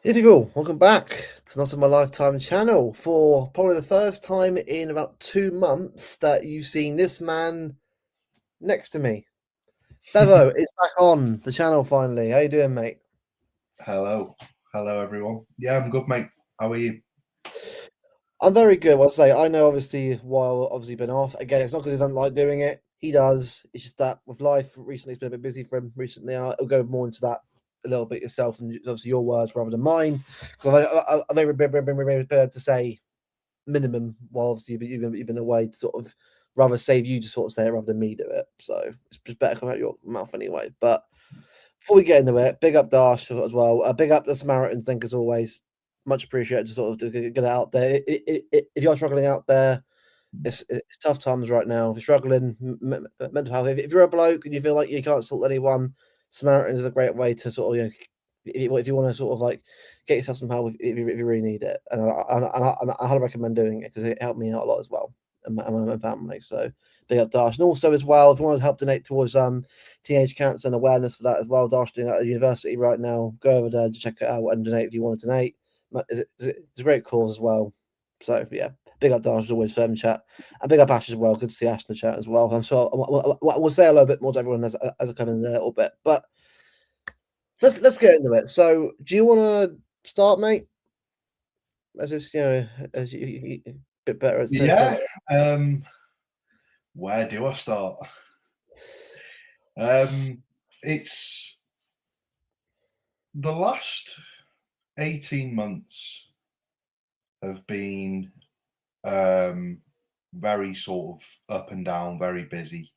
Beautiful. Welcome back to Not in My Lifetime channel for probably the first time in about 2 months that you've seen this man next to me. Bevo is back on the channel finally. How you doing, mate? Hello. Hello, everyone. Yeah, I'm good, mate. How are you? I'm very good. I'll say I know obviously while obviously been off. Again, it's not because he doesn't like doing it. He does. It's just that with life recently it's been a bit busy for him recently. I'll go more into that a little bit yourself and obviously your words rather than mine. Because I think we're prepared to say minimum while obviously you've been away to sort of rather save you to sort of say it rather than me do it. So it's just better come out your mouth anyway. But before we get into it, big up Dash as well. Big up the Samaritan thing as always. Much appreciated to sort of get it out there. If you're struggling out there, it's tough times right now. If you're struggling, mental health. If you're a bloke and you feel like you can't sort anyone, Samaritans is a great way to sort of if you want to sort of like get yourself some help if you really need it. And I highly recommend doing it because it helped me out a lot as well and my family. So big up Dash. And also as well, if you want to help donate towards teenage cancer and awareness for that as well, Dash doing that at a university right now. Go over there to check it out and donate if you want to donate. It's a great cause as well. So yeah, big up Dash as always for them chat. And big up Ash as well. Good to see Ash in the chat as well. I'm sure we'll say a little bit more to everyone as I come in there a little bit. But let's get into it. So, do you want to start, mate? As this, as you a bit better at Yeah. Um, where do I start? It's the last 18 months have been very sort of up and down, very busy,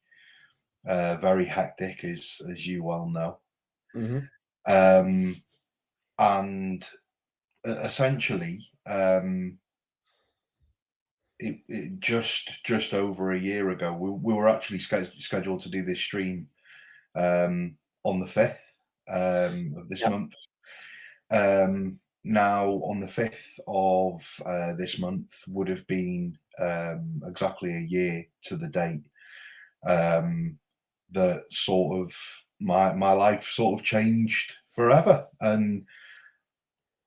very hectic, as you well know. Mm-hmm. And essentially, just over a year ago, we were actually scheduled to do this stream on the 5th of this Yep. month. Now, on the 5th of this month would have been exactly a year to the date that sort of my life sort of changed forever, and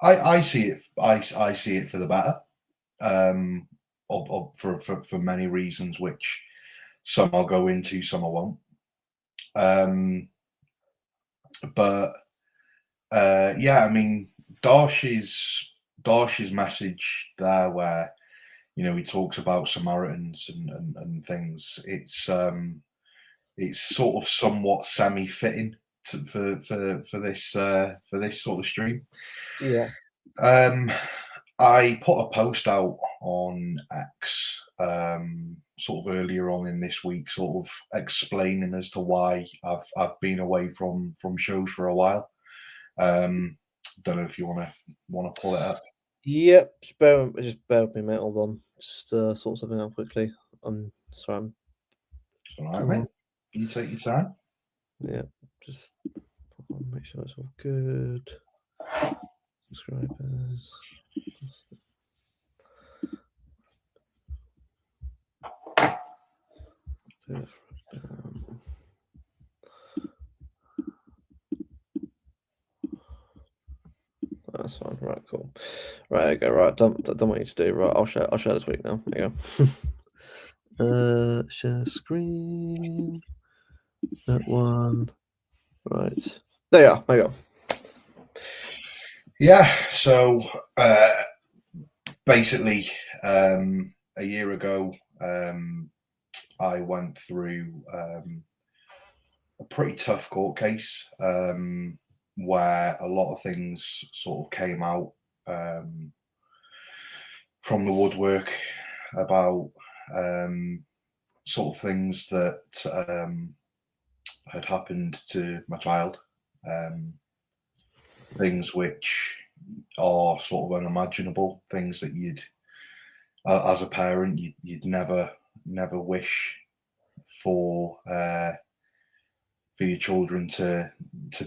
I see it I see it for the better, for many reasons, which some I'll go into, some I won't. But yeah, I mean, Darsh's message there, where he talks about Samaritans and things. It's sort of somewhat semi-fitting for this sort of stream. Yeah. I put a post out on X sort of earlier on in this week, sort of explaining as to why I've been away from shows for a while. Don't know if you want to pull it up. Yep. Just bear with me, mate. Hold on. Just sort something out quickly. I'm sorry. All right, mate. You take your time. Yeah. Just make sure it's all good. Subscribers. That's fine. Right, cool. Right, okay, right. Done what you need to do. Right, I'll share the tweet now. There you go. Share screen. That one. Right. There you are. There you go. Yeah. So basically, a year ago, I went through a pretty tough court case where a lot of things sort of came out from the woodwork about sort of things that had happened to my child, things which are sort of unimaginable, things that you'd, as a parent, you'd never wish for your children to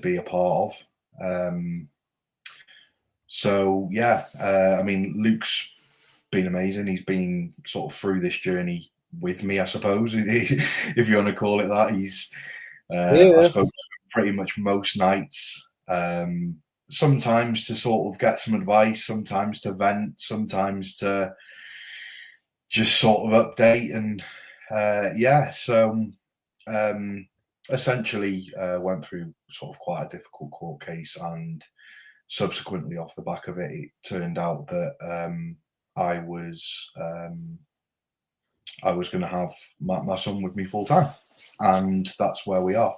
be a part of. So yeah, I mean, Luke's been amazing. He's been sort of through this journey with me, I suppose, if you want to call it that. He's I Yeah. spoke to him pretty much most nights. sometimes to sort of get some advice, sometimes to vent, sometimes to just sort of update. And yeah, so essentially went through sort of quite a difficult court case, and subsequently off the back of it, it turned out that I was I was going to have my son with me full time, and that's where we are.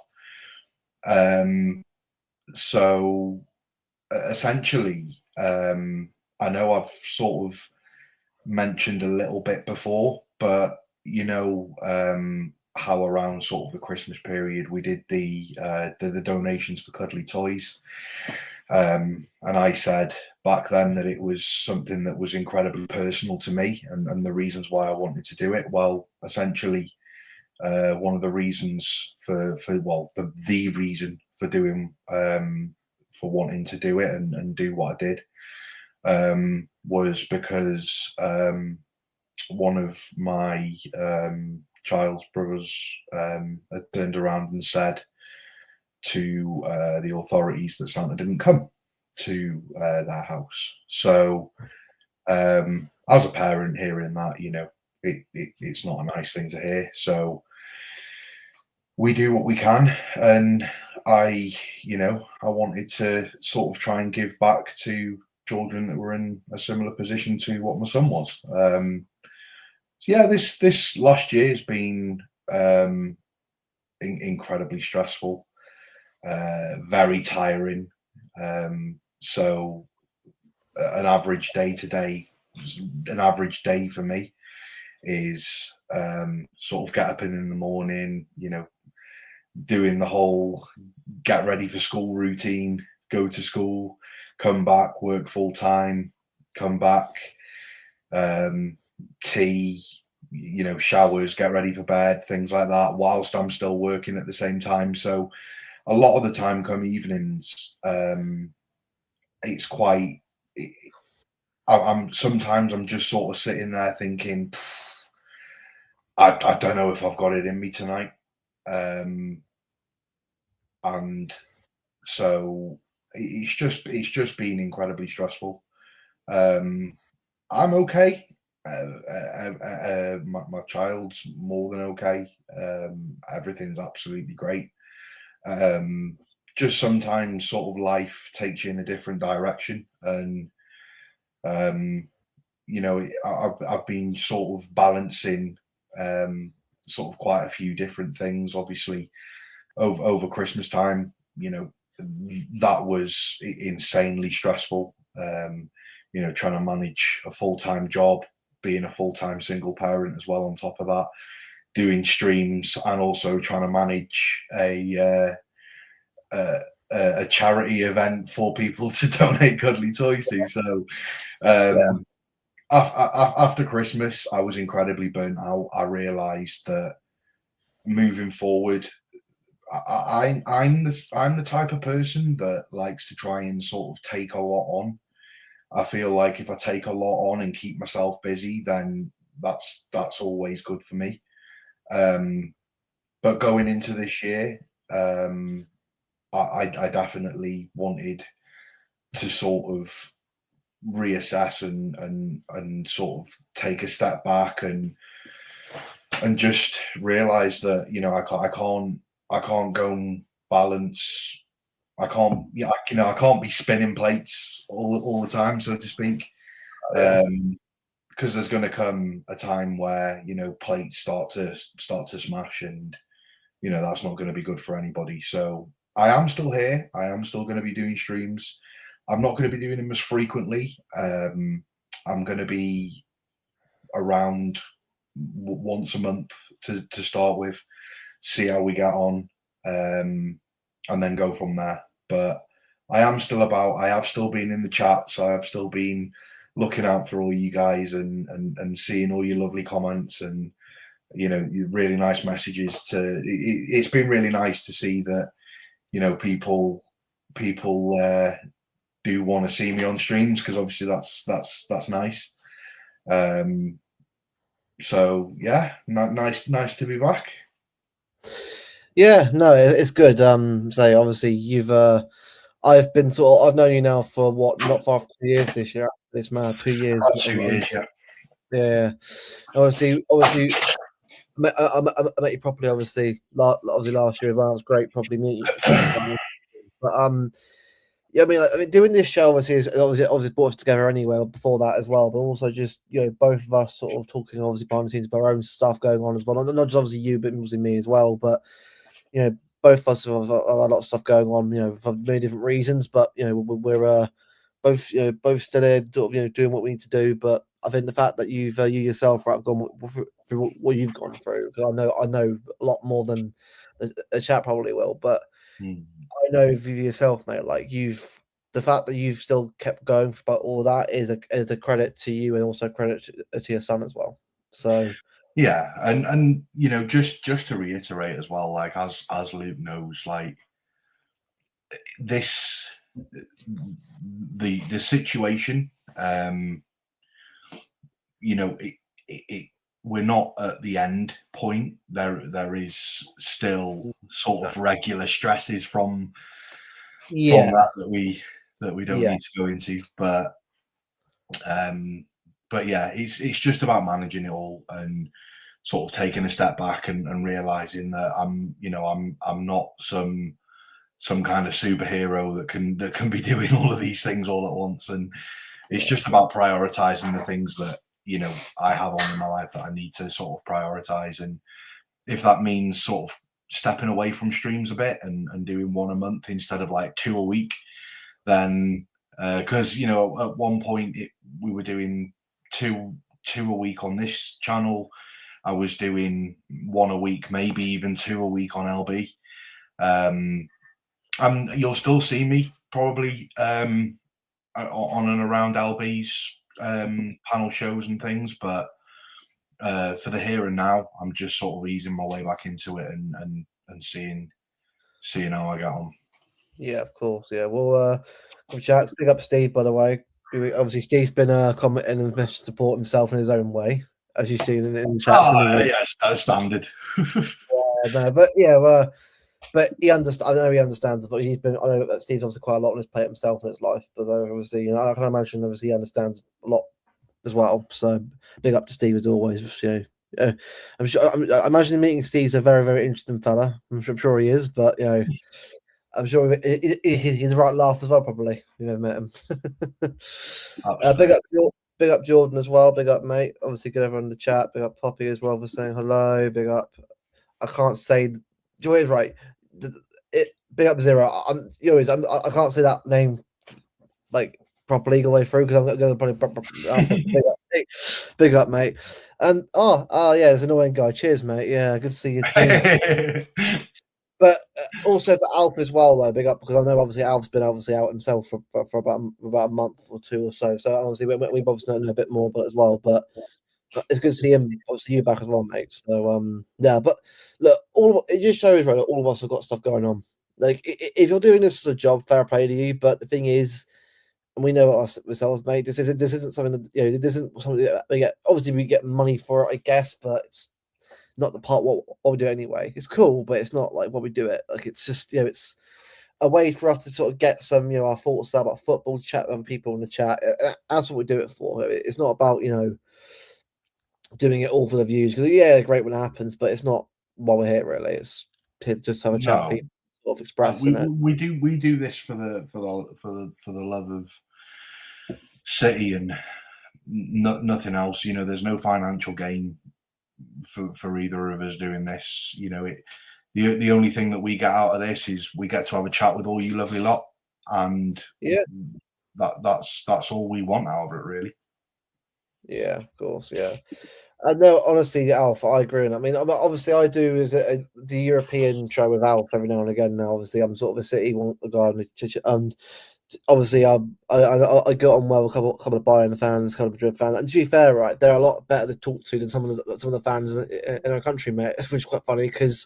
Um, so essentially, I know I've sort of mentioned a little bit before, but how around sort of the Christmas period we did the donations for cuddly toys, and I said back then that it was something that was incredibly personal to me, and the reasons why I wanted to do it. Well, essentially, one of the reasons for well, the reason for doing for wanting to do it and do what I did was because one of my child's brothers had turned around and said to the authorities that Santa didn't come to their house. So, as a parent, hearing that, it's not a nice thing to hear. So, we do what we can, and I wanted to sort of try and give back to children that were in a similar position to what my son was. So yeah, this last year has been incredibly stressful, very tiring. So an average day to day, an average day for me is sort of get up in the morning, doing the whole get ready for school routine, go to school, come back, work full time, come back, tea, showers, get ready for bed, things like that, whilst I'm still working at the same time. So a lot of the time come evenings, it's quite, I'm sometimes I'm just sort of sitting there thinking, I don't know if I've got it in me tonight. And so it's just been incredibly stressful. I'm okay. My child's more than okay. Everything's absolutely great. Just sometimes sort of life takes you in a different direction, and I've been sort of balancing sort of quite a few different things. Obviously, over Christmas time, that was insanely stressful. Trying to manage a full time job, being a full time single parent as well. On top of that, doing streams, and also trying to manage a charity event for people to donate cuddly toys to. So Yeah. after Christmas, I was incredibly burnt out. I realised that moving forward, I'm the type of person that likes to try and sort of take a lot on. I feel like if I take a lot on and keep myself busy, then that's always good for me. But going into this year, I definitely wanted to sort of reassess and sort of take a step back and just realize that I can't go and balance. I can't, yeah, I can't be spinning plates all the time, so to speak. Yeah. Because there's going to come a time where plates start to smash, and that's not going to be good for anybody. So I am still here. I am still going to be doing streams. I'm not going to be doing them as frequently. I'm going to be around once a month to start with, see how we get on, and then go from there. But I am still about. I have still been in the chats. I have still been looking out for all you guys and seeing all your lovely comments and really nice messages. It's been really nice to see that people do want to see me on streams, because obviously that's nice. So yeah, nice to be back. Yeah, no, it's good. So obviously you've I've been I've known you now for what, not far from 2 years this year. It's mad, 2 years. About 2 years, yeah. Yeah. Obviously, I met you properly. Obviously, obviously last year as well. It was great, probably meet you. But yeah, I mean, doing this show obviously is obviously brought us together anyway. Before that as well, but also just both of us sort of talking obviously behind the scenes about our own stuff going on as well. Not just obviously you, but obviously me as well. But both of us have a lot of stuff going on. For many different reasons. But we're both both still here, sort of doing what we need to do. But I think the fact that you yourself have gone through what you've gone through, because I know a lot more than a chat probably will, but Mm. I know for yourself, mate. Like the fact that you've still kept going for about all that is a credit to you, and also credit to your son as well. So Yeah, and just to reiterate as well, like as Luke knows, like this, the situation, we're not at the end point. There is still sort of regular stresses from yeah, that we don't yeah, need to go into, um, but yeah, it's just about managing it all and sort of taking a step back and realizing that I'm not some kind of superhero that can be doing all of these things all at once, and it's yeah, just about prioritizing the things that I have on in my life that I need to sort of prioritize. And if that means sort of stepping away from streams a bit and doing one a month instead of like two a week, then because at one point we were doing two a week on this channel. I was doing one a week, maybe even two a week on LB. And you'll still see me probably on and around LB's panel shows and things, but for the here and now, I'm just sort of easing my way back into it and seeing how I get on. yeah. Of course, yeah. Well, good chat. Big up Steve, by the way. Obviously, Steve's been commenting and messaging support himself in his own way, as you've seen in the chats Ah, anyway. yes, that's standard. No, but yeah, but he understands. I know he understands, but he's been. I know that Steve's obviously quite a lot on his plate himself in his life, but obviously, I can imagine obviously he understands a lot as well. So big up to Steve as always. I'm sure. I imagine meeting Steve's a very, very interesting fella. I'm sure he is, but I'm sure he's the right laugh as well. Probably, met him. Absolutely. Big up Jordan as well. Big up, mate. Obviously, good everyone in the chat. Big up Poppy as well for saying hello. Big up. I can't say. Joy is right. Big up Zero. I can't say that name like properly all the way through because I'm going to probably big up, mate. And yeah, it's an annoying guy. Cheers, mate. Yeah, good to see you too. But also to Alf as well, though, big up because I know obviously Alf's been obviously out himself for about a month or two or so. So obviously we've obviously known a bit more, but as well, but it's good to see him. Obviously you back as well, mate. So yeah, but look, it just shows right. All of us have got stuff going on. Like if you're doing this as a job, fair play to you. But the thing is, and we know ourselves, mate. This isn't something that this isn't something that we get. Obviously, we get money for it, I guess, but it's not the part what we do anyway. It's cool, but it's not like what we do it. Like it's just it's a way for us to sort of get some our thoughts about football, chat with other people in the chat. That's what we do it for. It's not about doing it all for the views because yeah, great when it happens, but it's not why we're here really. It's to just have a chat with No, people, sort of expressing it. we do this for the love of City and nothing else. There's no financial gain for either of us doing this. The only thing that we get out of this is we get to have a chat with all you lovely lot, and Yeah, that's all we want out of it, really. yeah, of course, yeah. No, honestly, Alf, I agree. And I mean, obviously, I do is the European show with Alf every now and again. Now, obviously, I'm sort of a City one guy, and obviously, I got on well with a couple of Bayern fans, a couple of Madrid fans. And to be fair, right, they're a lot better to talk to than some of the fans in our country, mate. Which is quite funny because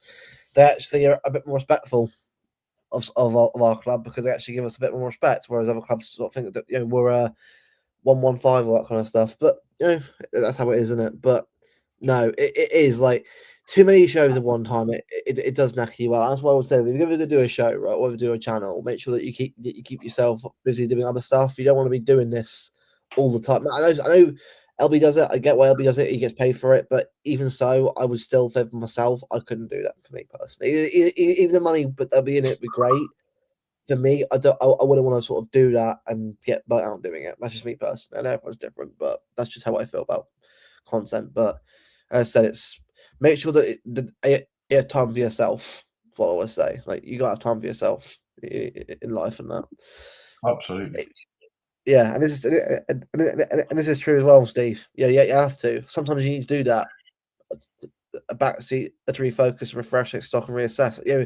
they actually are a bit more respectful of our club because they actually give us a bit more respect, whereas other clubs sort of think that we're 115 all that kind of stuff. But that's how it is, isn't it? But no, it is like too many shows at one time, it does knack you out. That's why I would say if you're going to do a show, right, or do a channel, make sure that you keep yourself busy doing other stuff. You don't want to be doing this all the time. I know LB does it. I get why LB does it. He gets paid for it, but even so, I would still say for myself, I couldn't do that for me personally. Even the money, but they'll be in it, would be great. For me, I wouldn't want to sort of do that and get burnt out doing it. That's just me personally. I know everyone's different, but that's just how I feel about content. But as I said, it's make sure that you have time for yourself. That's what I always say. Like you gotta have time for yourself in life and that. Absolutely. Yeah, and this is true as well, Steve. Yeah, you have to. Sometimes you need to do that. A backseat to refocus, refresh, stock, and reassess. You know,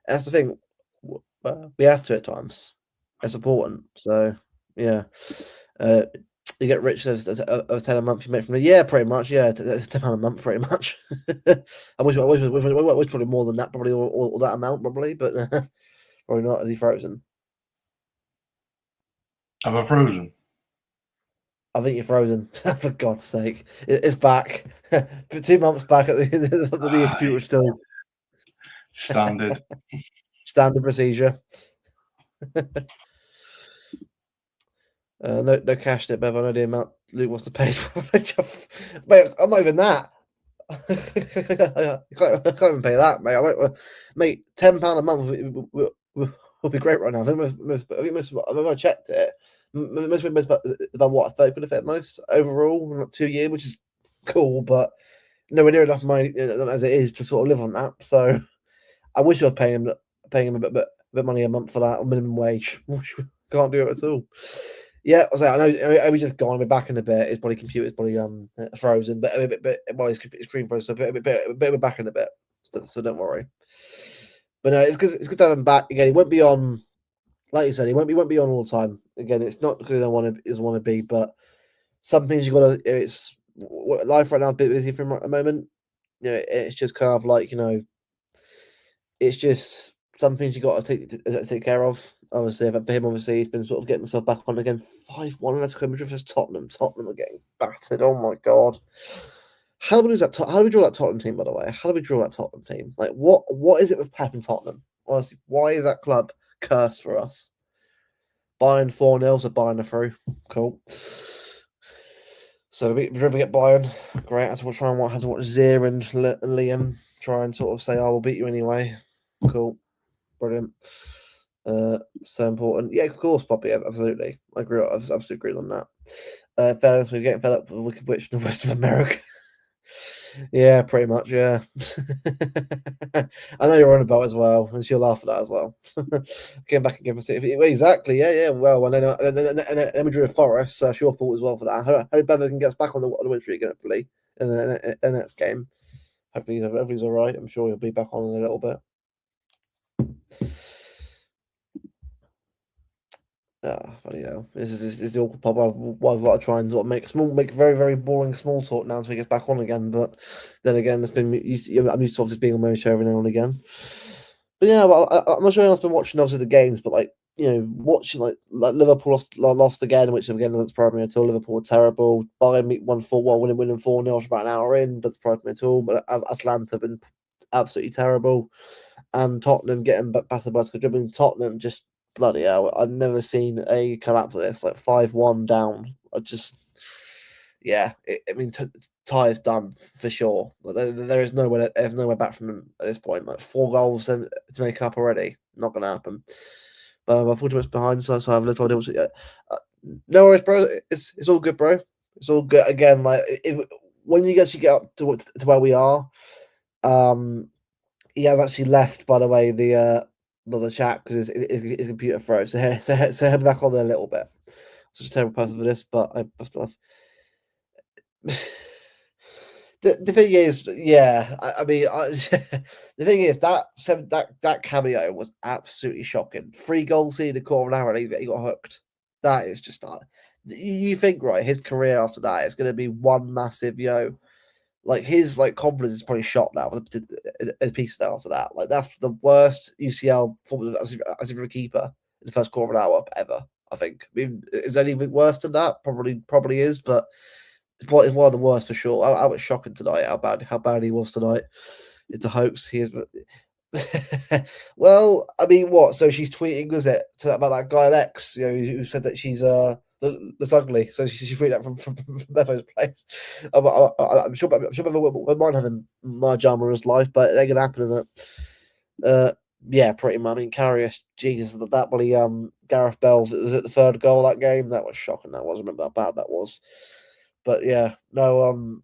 that's the thing. We have to at times. It's important. So yeah, uh, you get rich as 10 a month you make from it. Yeah, pretty much. Yeah, it's £10 a month, pretty much. I wish probably more than that, probably all that amount, probably, but probably not. Is he frozen? Am I frozen? I think you're frozen. For God's sake, it's back. 2 months back at the Aye, computer still standard. standard procedure. No cash in it, Bev. I know the amount Luke wants to pay for. Mate, I'm not even that. I can't even pay that, mate. £10 a month would be great right now. I think I've checked it. Most about what, 30 quid at most overall, not 2 year, which is cool, but nowhere near enough money as it is to sort of live on that. So I wish I was paying him a bit money a month for that, or minimum wage. Can't do it at all. Yeah, I know we just gone. We're back in a bit. His body computer's probably frozen, but well, his screen frozen. So we're back in a bit. So don't worry. But no, it's good. It's good to have him back again. He won't be on, like you said. He won't be on all the time. Again, it's not because I want to be, but some things you got to. It's life right now is a bit busy for him at the moment. You know, it's just kind of like it's just some things you got to take care of. Obviously, for him, obviously, he's been sort of getting himself back on again. 5-1 Atletico Madrid versus Tottenham. Tottenham are getting battered. Oh my god! How do we lose that? How do we draw that Tottenham team? By the way, how do we draw that Tottenham team? Like, what is it with Pep and Tottenham? Honestly, why is that club cursed for us? Bayern 4-0, so Bayern are through. Cool. So we get Bayern. Great. I have to try and have to watch Zier and Liam try and sort of say, "Oh, we'll beat you anyway." Cool. Brilliant. So important. Yeah, of course, Poppy. Absolutely. I agree. I absolutely agree on that. Fairness, we're getting fed up with the Wicked Witch in the West of America. Yeah, pretty much. Yeah. I know you're on about as well, and she'll laugh at that as well. Came back and give us it. Exactly. Yeah, yeah. Well, and then we drew a Forest. So it's your fault as well for that. I hope Bevo can get us back on the win streak, hopefully, in the next game. Hopefully he's all right. I'm sure he'll be back on in a little bit. Funny hell. This is the awkward part why I've got to try and sort of make very, very boring small talk now until he gets back on again. But then again, I'm used to obviously being on my own show every now and again. But yeah, I'm not sure anyone's been watching obviously the games, but like, you know, watching like Liverpool lost again, which again doesn't surprise me at all. Liverpool were terrible. Bayern won 4-1, winning 4-0 about an hour in, doesn't surprise me at all. But Atlanta have been absolutely terrible. And Tottenham getting battered by dribbling. Tottenham just bloody hell. I've never seen a collapse like this, like 5-1 down. Yeah, I mean, tie is done for sure. But there's nowhere back from them at this point. Like 4 goals to make up already, not going to happen. But I'm 40 minutes behind, so I have a little idea. No worries, bro. It's all good, bro. It's all good. Again, like when you actually get up to where we are, he has actually left. By the way, the chat because his computer froze. So head back on there a little bit. Such a terrible person for this, but I still have. The thing is, yeah, I mean, the thing is that cameo was absolutely shocking. 3 goals in the quarter of an hour, and he got hooked. That is just you think right. His career after that is going to be one massive like his confidence is probably shot now with a piece after that. Like that's the worst UCL performance as a keeper in the first quarter of an hour ever. I think. I mean, is there anything worse than that? Probably is, but it's one of the worst for sure. I was shocking tonight how bad he was tonight. It's a hoax. He is. Well, I mean, what? So she's tweeting, was it, about that guy Lex, who said that she's that's ugly. So she tweeted that from Bevo's place. I'm sure Bevo wouldn't mind having my drama in his life, but it ain't gonna happen, is it? Yeah, pretty much. I mean, Karius, Jesus, that bloody Gareth Bell, was it the third goal of that game? That was shocking. That was. I remember how bad that was. But yeah, no,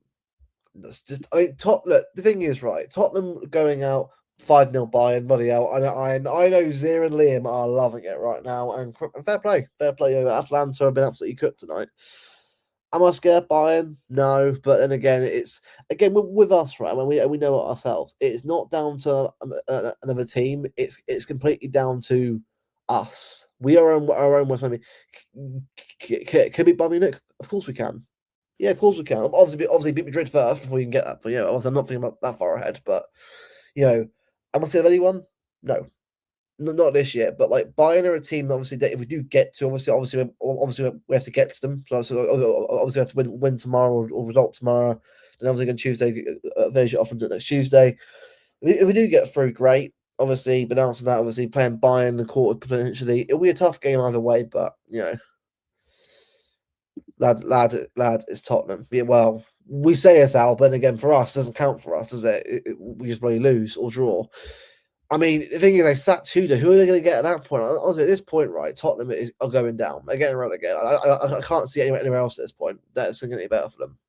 that's just. I mean, Look, the thing is, right? Tottenham going out 5-0 Bayern, bloody hell. I know Zier and Liam are loving it right now, and fair play, fair play. Atlanta have been absolutely cooked tonight. Am I scared Bayern? No, but then again, it's again with us, right? When we know it ourselves, it's not down to another team. It's completely down to us. We are our own worst enemy. Can we beat Bayern Munich? Of course we can. Yeah, of course we can. Obviously beat Madrid first before you can get that. But obviously I'm not thinking about that far ahead. But am I scared of anyone? No, not this year, but like Bayern are a team. Obviously, that if we do get to, obviously, we have to get to them. So obviously, we have to win tomorrow or result tomorrow. Then obviously on Tuesday, finish it off until next Tuesday. If we do get through, great. Obviously, but after that, obviously playing Bayern the quarter potentially, it'll be a tough game either way. But lad, it's Tottenham. Yeah, well, we say it's Al, but again, for us, it doesn't count for us, does it? We just bloody lose or draw. I mean, the thing is, they sacked Tudor. Who are they going to get at that point? Honestly, at this point, right, Tottenham are going down. They're getting run again. I can't see anywhere else at this point that's going to get better for them.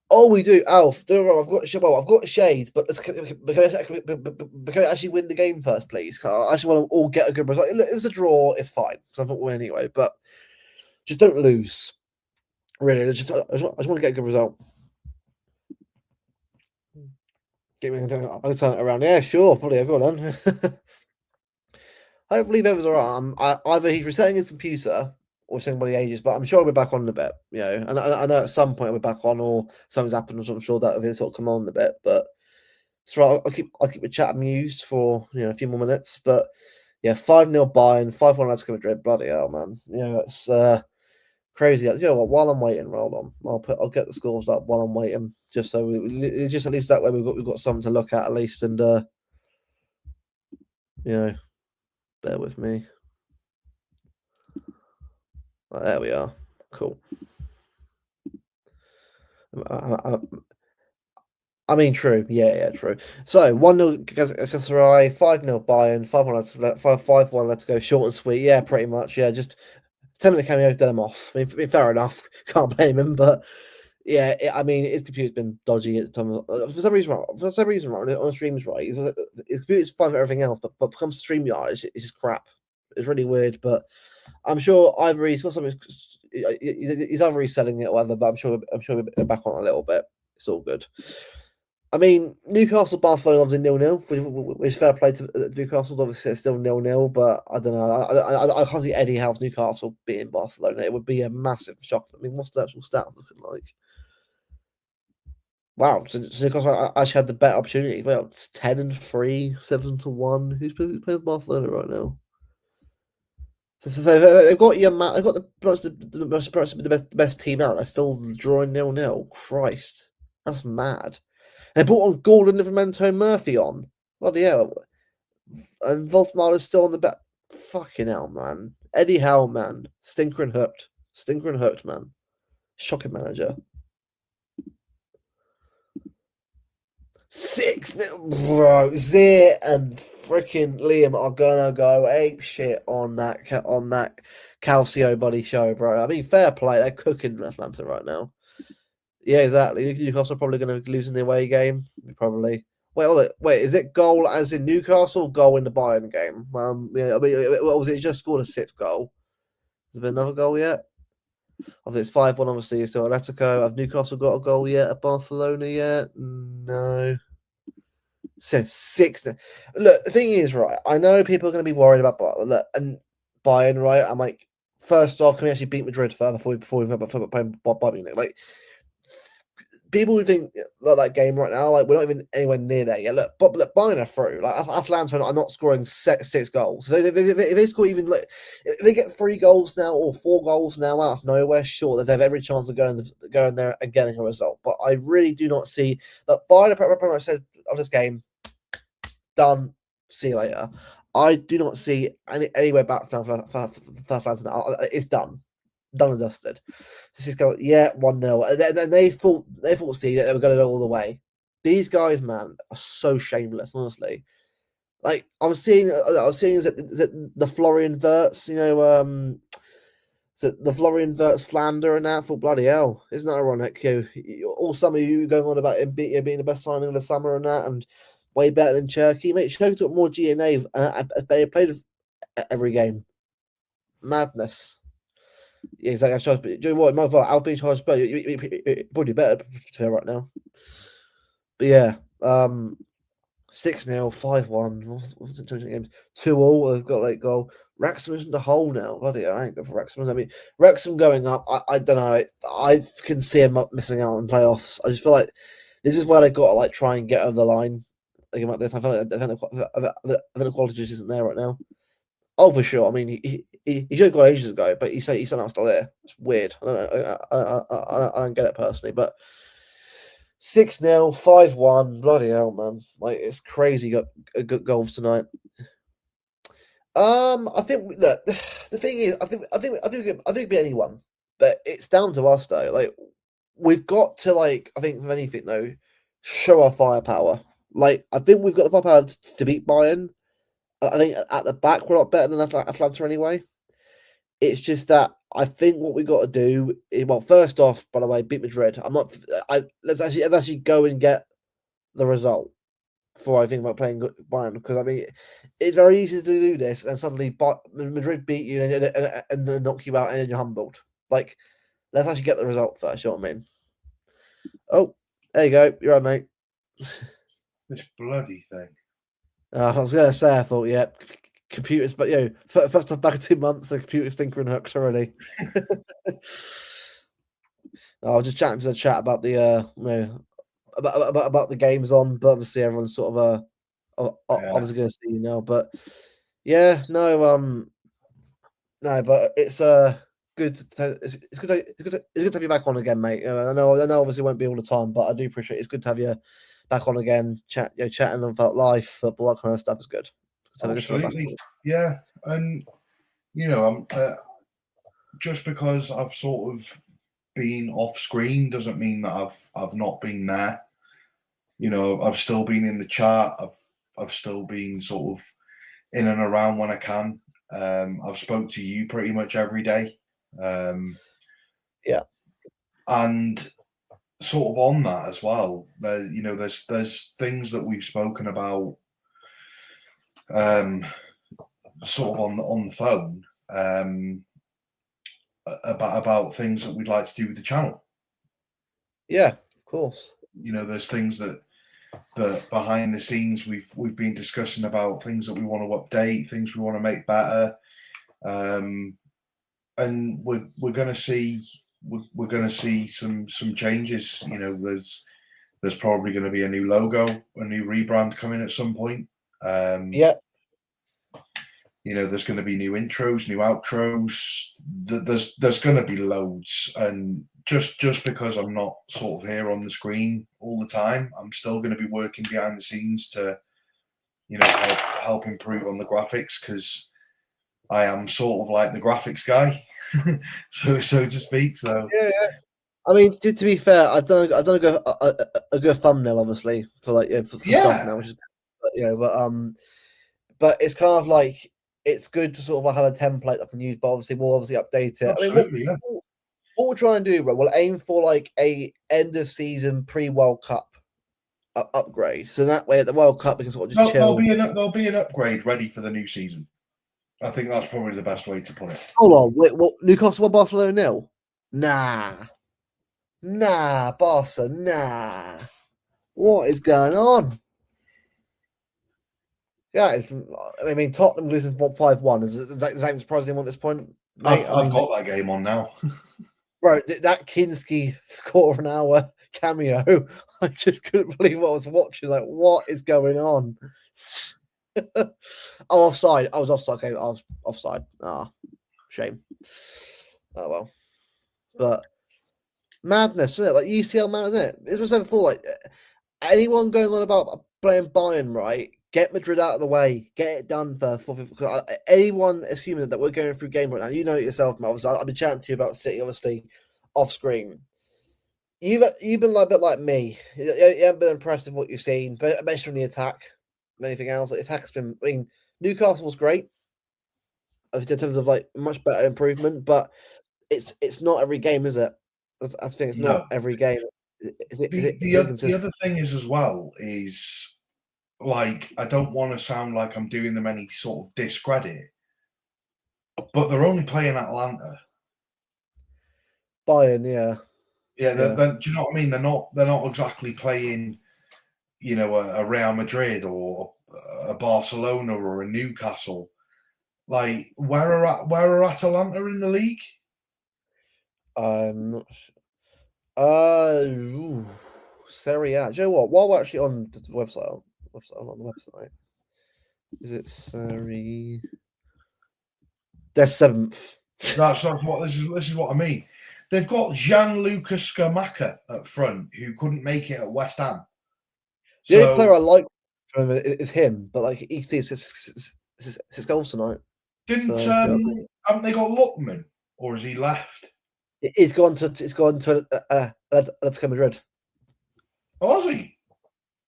Oh, we do, Alf. Don't worry, I've got shades, but can we actually win the game first, please? I actually want to all get a good result. Look, it's a draw. It's fine. So I thought we'll win anyway, but just don't lose. Really, I just want to get a good result. I'll turn it around. Yeah, sure, probably. Go on then. Hopefully, Bevo's alright. Either he's resetting his computer or saying what he ages, but I'm sure we're back on in a bit. And I know at some point we're back on, or something's happened, so I'm sure that will sort of come on in a bit. But it's right. I'll keep the chat amused for a few more minutes. But yeah, 5-0 Bayern, 5-1 Atletico Madrid. Bloody hell, man. It's crazy. You know what? While I'm waiting, hold on. I'll get the scores up while I'm waiting, just so just at least that way we've got something to look at least, and bear with me. Right, there we are. Cool. I mean, true. Yeah, true. So 1-0 Galatasaray, 5-0 Bayern, 5-1 Let's go. Short and sweet. Yeah, pretty much. Yeah, just 10-minute cameo, get him off. I mean, fair enough. Can't blame him, but yeah, I mean, his computer's been dodgy at the time. For some reason, on the streams, right? His computer's fine for everything else, but when it comes to StreamYard, it's just crap. It's really weird, but I'm sure either he's got something. He's either reselling it or whatever, but I'm sure we're back on a little bit. It's all good. I mean, Newcastle Barcelona obviously 0-0, which is fair play to Newcastle. Obviously, it's still 0-0, but I don't know. I can't see Eddie Howe's Newcastle beating Barcelona. It would be a massive shock. I mean, what's the actual stats looking like? Wow, so Newcastle actually had the better opportunity. Well, it's 10-3, 7-1. Who's playing Barcelona right now? So they've got they've got the best team out. They're still drawing 0-0. Christ, that's mad. They brought on Gordon, Livramento, Murphy on. Bloody hell. And Voltmar is still on the back. Fucking hell, man. Eddie Howe, man. Stinker and hooked, man. Shocking manager. 6-0, bro. Zier and freaking Liam are gonna go ape shit on that Calcio body show, bro. I mean, fair play. They're cooking Atlanta right now. Yeah, exactly. Newcastle are probably going to lose in the away game. Probably. Wait. Is it goal as in Newcastle? Or goal in the Bayern game? I mean, what was it? Just scored a 6th goal. Has there been another goal yet? I think it's 5-1. Obviously, it's still Atletico. Have Newcastle got a goal yet at Barcelona yet? No. So 6. Look, the thing is, right? I know people are going to be worried about Bayern, right? I'm like, first off, can we actually beat Madrid before we play Bayern Munich? Like, people who think that game right now, like we're not even anywhere near there yet. Look, but look, Bayern are through. Like Atlanta are not scoring six goals. If they score even like if they get 3 goals now or 4 goals now out of nowhere, sure, they have every chance of going there and getting a result. But I really do not see that Bayern pretty much said of this game, done. See you later. I do not see anywhere back for Atlanta. It's done and dusted. Just go, yeah, 1-0. And then they thought Steve, that they were going to go all the way. These guys, man, are so shameless, honestly. Like I was seeing that the Florian Wirtz, so the Florian Wirtz slander and that. For bloody hell, isn't that ironic? All some of you going on about him being the best signing of the summer and that, and way better than Cherky. Mate, Cherky's got more GNA. They played every game. Madness. Yeah, exactly. Charles, but do you know what? My fault. I'll be Charles Bell. You probably better to right now. But yeah, 6-0, 5-1. What's it games? 2-2. They've got late goal. Wrexham's in the hole now. Bloody hell, I ain't good for Wrexham. I mean, Wrexham going up. I don't know. I can see them missing out on playoffs. I just feel like this is where they've got to like try and get over the line. Like about this, I feel like the quality just isn't there right now. Oh, for sure. I mean, he should have got ages ago, but he's somehow still there. It's weird. I don't know. I don't get it personally, but 6-0, 5-1. Bloody hell, man! Like it's crazy. Got good goals tonight. I think look. The thing is, I think it'd be anyone, but it's down to us though. Like we've got to like. I think for anything though, show our firepower. Like I think we've got the firepower to beat Bayern. I think at the back we're a lot better than Atlanta anyway. It's just that I think what we got to do is, well, first off, by the way, beat Madrid. Let's actually go and get the result before I think about playing Bayern, because I mean it's very easy to do this and suddenly Madrid beat you and then knock you out and then you're humbled. Like let's actually get the result first. You know what I mean? Oh, there you go. You're right, mate. This bloody thing. I was going to say, I thought, yeah, computers, but first off, back in 2 months, the computer's tinkering hooks already. I was just chatting to the chat about the about the games on, but obviously everyone's sort of obviously going to see you now. But yeah, no, but it's good. It's good to have you back on again, mate. I know obviously it won't be all the time, but I do appreciate it. It's good to have you back on again, chatting about life, football, that kind of stuff is good. Absolutely, yeah. And I'm just because I've sort of been off screen doesn't mean that I've not been there. I've still been in the chat. I've still been sort of in and around when I can. I've spoke to you pretty much every day. Yeah, and sort of on that as well. There's things that we've spoken about, sort of on the phone, about things that we'd like to do with the channel. Yeah, of course. There's things that behind the scenes we've been discussing about things that we want to update, things we want to make better, and we're going to see some changes. There's probably going to be a new logo, a new rebrand coming at some point. Yeah. There's going to be new intros, new outros. There's going to be loads, and just because I'm not sort of here on the screen all the time, I'm still going to be working behind the scenes to, help improve on the graphics, because I am sort of like the graphics guy, so to speak. So yeah. I mean, to be fair, I've done a good thumbnail, obviously, for stuff now, which is, but it's kind of like it's good to sort of have a template I can use, but obviously we'll update it. Absolutely, I mean, what we'll try and do, bro, we'll aim for like a end of season pre-World Cup upgrade, so that way at the World Cup we can sort of just chill. There'll be an upgrade ready for the new season. I think that's probably the best way to put it. Hold on, wait, what? Newcastle won, Barcelona nil? Nah, Barca, nah. What is going on? Yeah, I mean, Tottenham losing 5-1 is the same surprising at this point, mate. I've got that game on now. Bro, that Kinski for quarter of an hour cameo. I just couldn't believe what I was watching. Like, what is going on? Oh, offside. I was offside. Okay, I was offside. Ah, shame. Oh well. But madness, isn't it? Like UCL man, isn't it? This was said before. Like anyone going on about playing Bayern, right? Get Madrid out of the way. Get it done first. Anyone assuming that we're going through game right now, you know it yourself, Matt. I've been chatting to you about City, obviously, off screen. You've been like a bit like me. You haven't been impressed with what you've seen, but especially from the attack. Anything else? The attack has been. I mean, Newcastle's great in terms of like much better improvement, but it's not every game, is it? I think it's not No. every game. Is The inconsistent? other thing is as well is like I don't want to sound like I'm doing them any sort of discredit, but they're only playing Atlanta. Bayern, yeah, Yeah, yeah. do you know what I mean? They're not exactly playing, you know, a Real Madrid or a Barcelona or a Newcastle. Like where are Atalanta in the league? I'm not. Ooh, Serie A. Do you know what? While we're actually on the website, on the website, is it Serie? They're seventh. That's not what this is what I mean. They've got Gianluca Scamacca up front who couldn't make it at West Ham. The only player I So like from him is him, but like he sees six goals tonight. didn't So yeah, haven't they got Lookman or has he left? it's gone to Atletico Madrid. Oh, has he?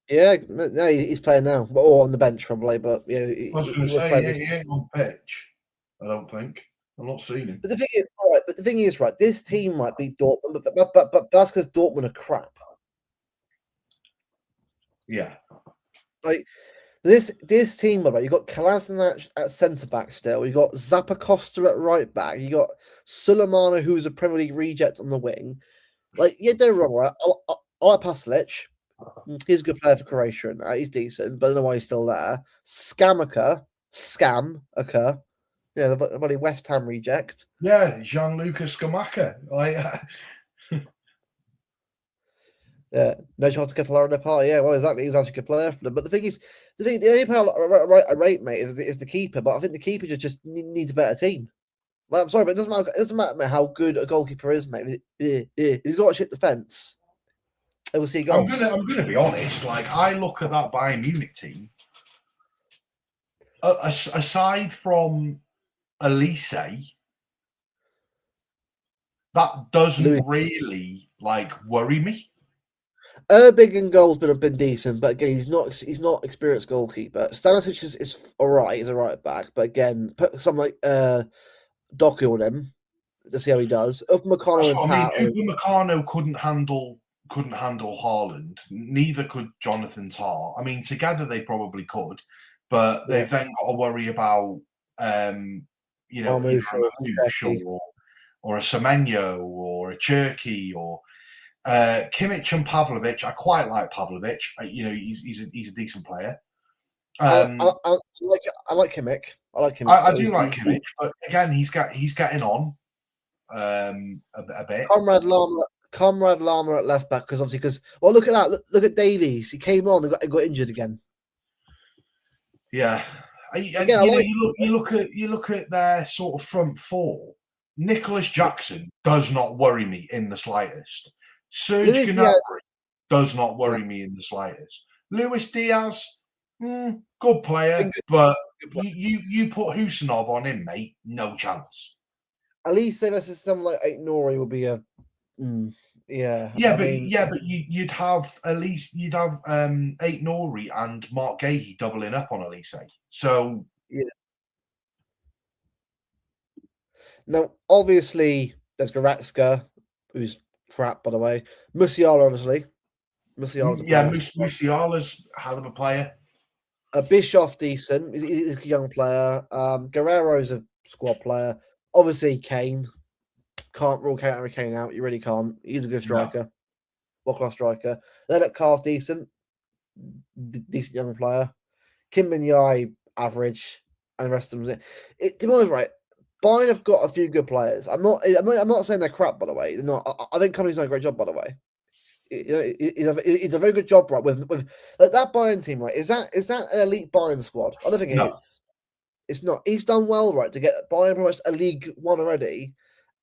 Yeah, no, he's playing now, or on the bench probably. But yeah, I was going to he was say playing. he ain't on pitch. I don't think. I'm not seeing him. But the thing is, right? But the thing is, right? This team might beat Dortmund, but that's because Dortmund are crap. Yeah. Like this team, right? You got Kolasinac at centre back still. You got Zappacosta at right back. You got Sulemana, who's a Premier League reject on the wing. Like, yeah, don't wrong, right? I like Pasalic. He's a good player for Croatia, and he's decent, but I don't know why he's still there. Scamaka, yeah, the bloody West Ham reject. Yeah, Gianluca Scamacca. Like, Yeah, no chance to get Catalan apart. Yeah, well, exactly. He's actually a good player for them. But the only player I rate, mate, is the keeper. But I think the keeper just needs a better team. Like, I'm sorry, but it doesn't matter how good a goalkeeper is, mate. He's got a shit defense. They will see goals. I'm gonna be honest. Like, I look at that Bayern Munich team. Aside from Elise, that Louis doesn't really like worry me. Big in goals been decent, but again, he's not experienced goalkeeper. Stanisic is all right. He's a right back, but again, put something like Doku on him to see how he does. Up McConnell That's and what I mean. Tat. Upamecano couldn't handle Haaland. Neither could Jonathan Tah. I mean, together they probably could, but Yeah, they've then got to worry about you know, either Marmoush a or Mamouche Cherki. or a Semenyo or a Cherky or Kimmich and Pavlovic. I quite like Pavlovic. You know, he's a decent player. I like Kimmich. I like Kimmich I though. do like Kimmich, but again, he's getting on a bit. Comrade Lama at left back because well look at that look at Davies. He came on and got injured again. Yeah, Again, I you know, like you look at their sort of front four. Nicholas Jackson does not worry me in the slightest. Serge Luis Diaz. Gnabry does not Yeah, worry me in the slightest. Luis Diaz, good player, been but good player. you put Husinov on him, mate, no chance. At least versus someone like Nori would be a yeah. I mean, But you'd have at least Eight Nori and Mark Gahey doubling up on Elise. So yeah. Now, obviously, there's Goretzka, who's crap, by the way. Musiala, obviously. Musiala's a yeah, player. Musiala's a hell of a player. Bischoff, decent. He's a young player. Guerrero's a squad player. Obviously, Kane. Can't rule Harry Kane out. You really can't. He's a good No. striker. World-class striker. Leonard Carr's decent. Decent young player. Kim Min-Yai, average. And the rest of them. To be honest, right, Bayern have got a few good players. I'm not saying they're crap, by the way. They're not. I think Company's done a great job, by the way. He did a very good job, right? With like that Bayern team, right? Is that an elite Bayern squad? I don't think it No. is. It's not. He's done well, right, to get Bayern pretty much a League One already,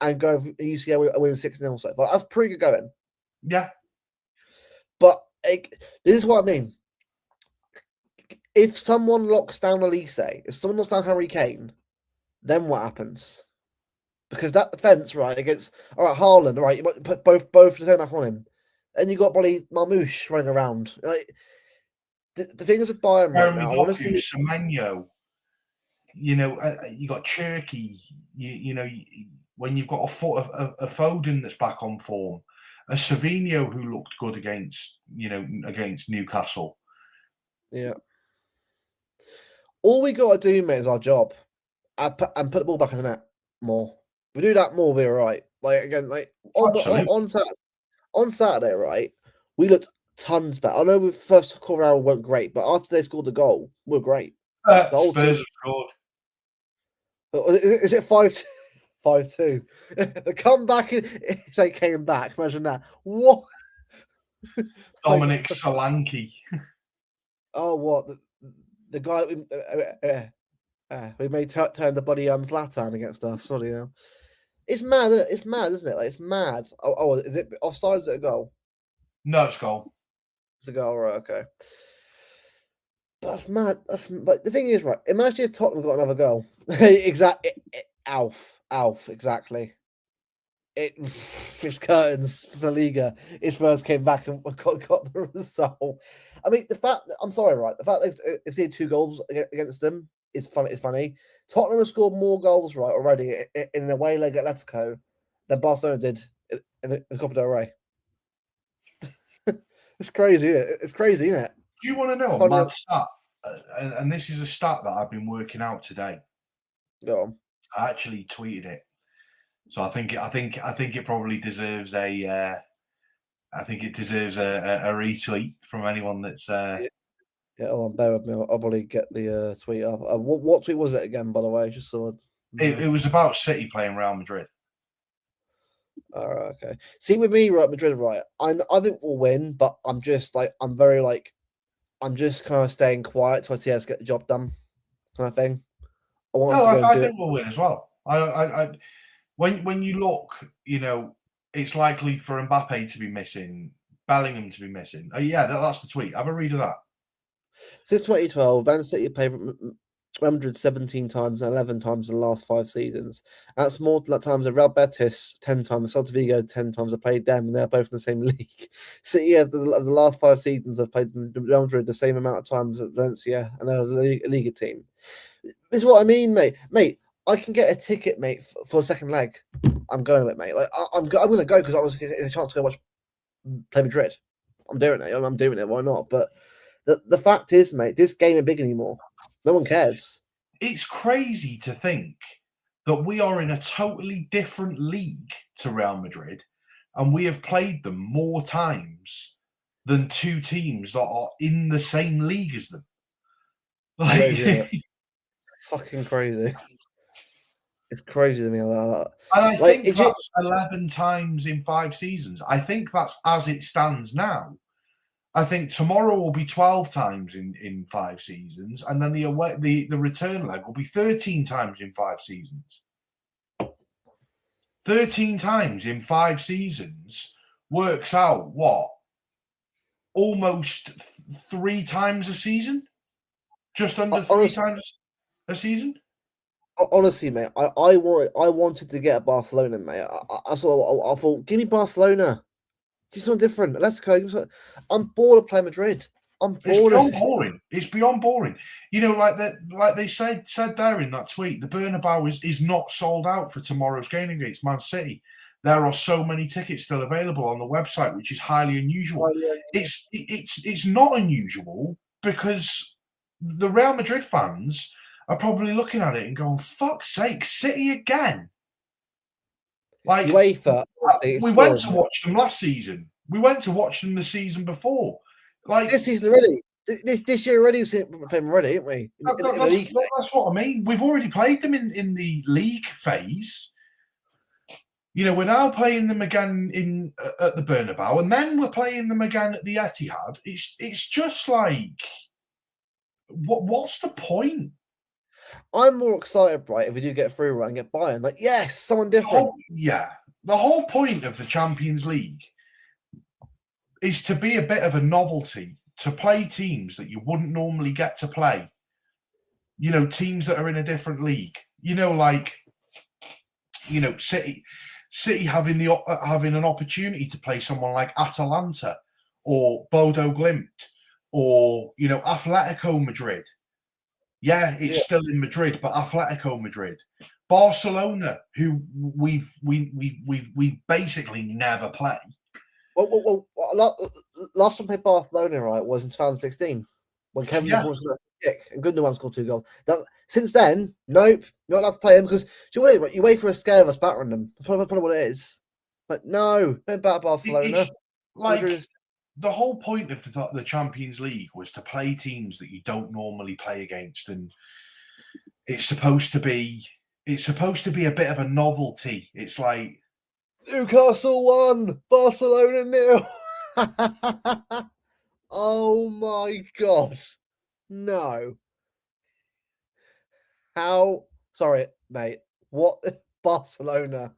and go UCL and win 6-0 so far. That's pretty good going. Yeah. But this is what I mean. If someone locks down Elise, if someone locks down Harry Kane, then what happens? Because that defense, right, against Haaland, right, you might put both defend up on him, and you got bloody Marmouche running around. Like the thing is with Bayern right Jeremy now, I want to Doku, see. Semenyo, you got Cherky, when you've got a Foden that's back on form, a Savinho who looked good against Newcastle. Yeah. All we got to do, mate, is our job, and put the ball back in the net more. If we do that more, we'll be all right. Like again, like on Saturday, right? We looked tons better. I know the first quarter hour weren't great, but after they scored the goal, we're great. The whole Spurs team. scored. Is it 5-2? The comeback, if they came back, imagine that. What? Dominic Solanke. Oh, what? The guy we made turn the bloody Zlatan against us. Sorry, it's mad. Isn't it? It's mad, isn't it? Like it's mad. Oh, is it offside? Is it a goal? No, it's goal. It's a goal, right? Okay. That's mad. That's like the thing is, right? Imagine if Tottenham got another goal. Exactly. Alf. Exactly. It's curtains for the Liga. His Spurs came back and got the result. I mean, I'm sorry, right? The fact they've seen 2 goals against them is funny. It's funny. Tottenham have scored more goals, right, already in the away leg at Atletico than Barcelona did in the Copa del Rey. It's crazy, isn't it? It's crazy, isn't it? Do you want to know a mad stat? And this is a stat that I've been working out today. Go on. I actually tweeted it, so I think it probably deserves a retweet from anyone that's. Yeah, hold on, bear with me. I'll probably get the tweet up. What tweet was it again, by the way? Just so It was about City playing Real Madrid. All right, okay. See, with me, right, Madrid, right. I think we'll win, but I'm just I'm just kind of staying quiet till I see us get the job done, kind of thing. I think we'll win as well. When you look, it's likely for Mbappe to be missing, Bellingham to be missing. Yeah, that's the tweet. Have a read of that. Since 2012, Man City played 117 times and 11 times in the last 5 seasons. That's more times than Real Betis 10 times, Celta Vigo 10 times have played them, and they're both in the same league. City, the last 5 seasons have played Real Madrid the same amount of times as Valencia, and they're a Liga team. This is what I mean, mate. Mate, I can get a ticket, mate, for a second leg. I'm going with it, mate. Like I'm going to go because it's a chance to go play Madrid. I'm doing it. I'm doing it. Why not? But the fact is, mate, this game ain't big anymore. No one cares. It's crazy to think that we are in a totally different league to Real Madrid, and we have played them more times than 2 teams that are in the same league as them. Like, crazy, fucking crazy. It's crazy to me. And I think that's 11 times in 5 seasons. I think that's as it stands now. I think tomorrow will be 12 times in 5 seasons, and then the return leg will be 13 times in 5 seasons. 13 times in 5 seasons works out what? Almost 3 times a season? Just under 3 times a season? Honestly, mate, I wanted to get Barcelona, mate. I thought, give me Barcelona. Do something different. Let's go. I'm bored of playing Madrid. I'm bored. It's beyond boring. It's beyond boring. Like they said there in that tweet, the Bernabeu is not sold out for tomorrow's game against Man City. There are so many tickets still available on the website, which is highly unusual. It's not unusual because the Real Madrid fans are probably looking at it and going, "Fuck's sake, City again!" Like UEFA, we went to watch them last season. We went to watch them the season before. Like this season already. This year already, we're playing already, ain't we? That's what I mean. We've already played them in the league phase. we're now playing them again at the Bernabeu, and then we're playing them again at the Etihad. It's just like, what's the point? I'm more excited, right, if we do get through, right, and get Bayern. Like, yes, someone different. The whole point of the Champions League is to be a bit of a novelty, to play teams that you wouldn't normally get to play. Teams that are in a different league. City having an opportunity to play someone like Atalanta or Bodo Glimt or Atletico Madrid. Yeah, it's still in Madrid, but Atletico Madrid, Barcelona, who we basically never play. Well, last time we played Barcelona, right, was in 2016 when Kevin De Bruyne scored a kick and Gundogan scored 2 goals. Since then, nope, not allowed to play him because you wait for a scare of us battering them. That's probably what it is. But no, don't batter Barcelona. The whole point of the Champions League was to play teams that you don't normally play against, and it's supposed to be a bit of a novelty. It's like Newcastle 1, Barcelona 0. Oh my god. No. How? Sorry, mate. What? Barcelona.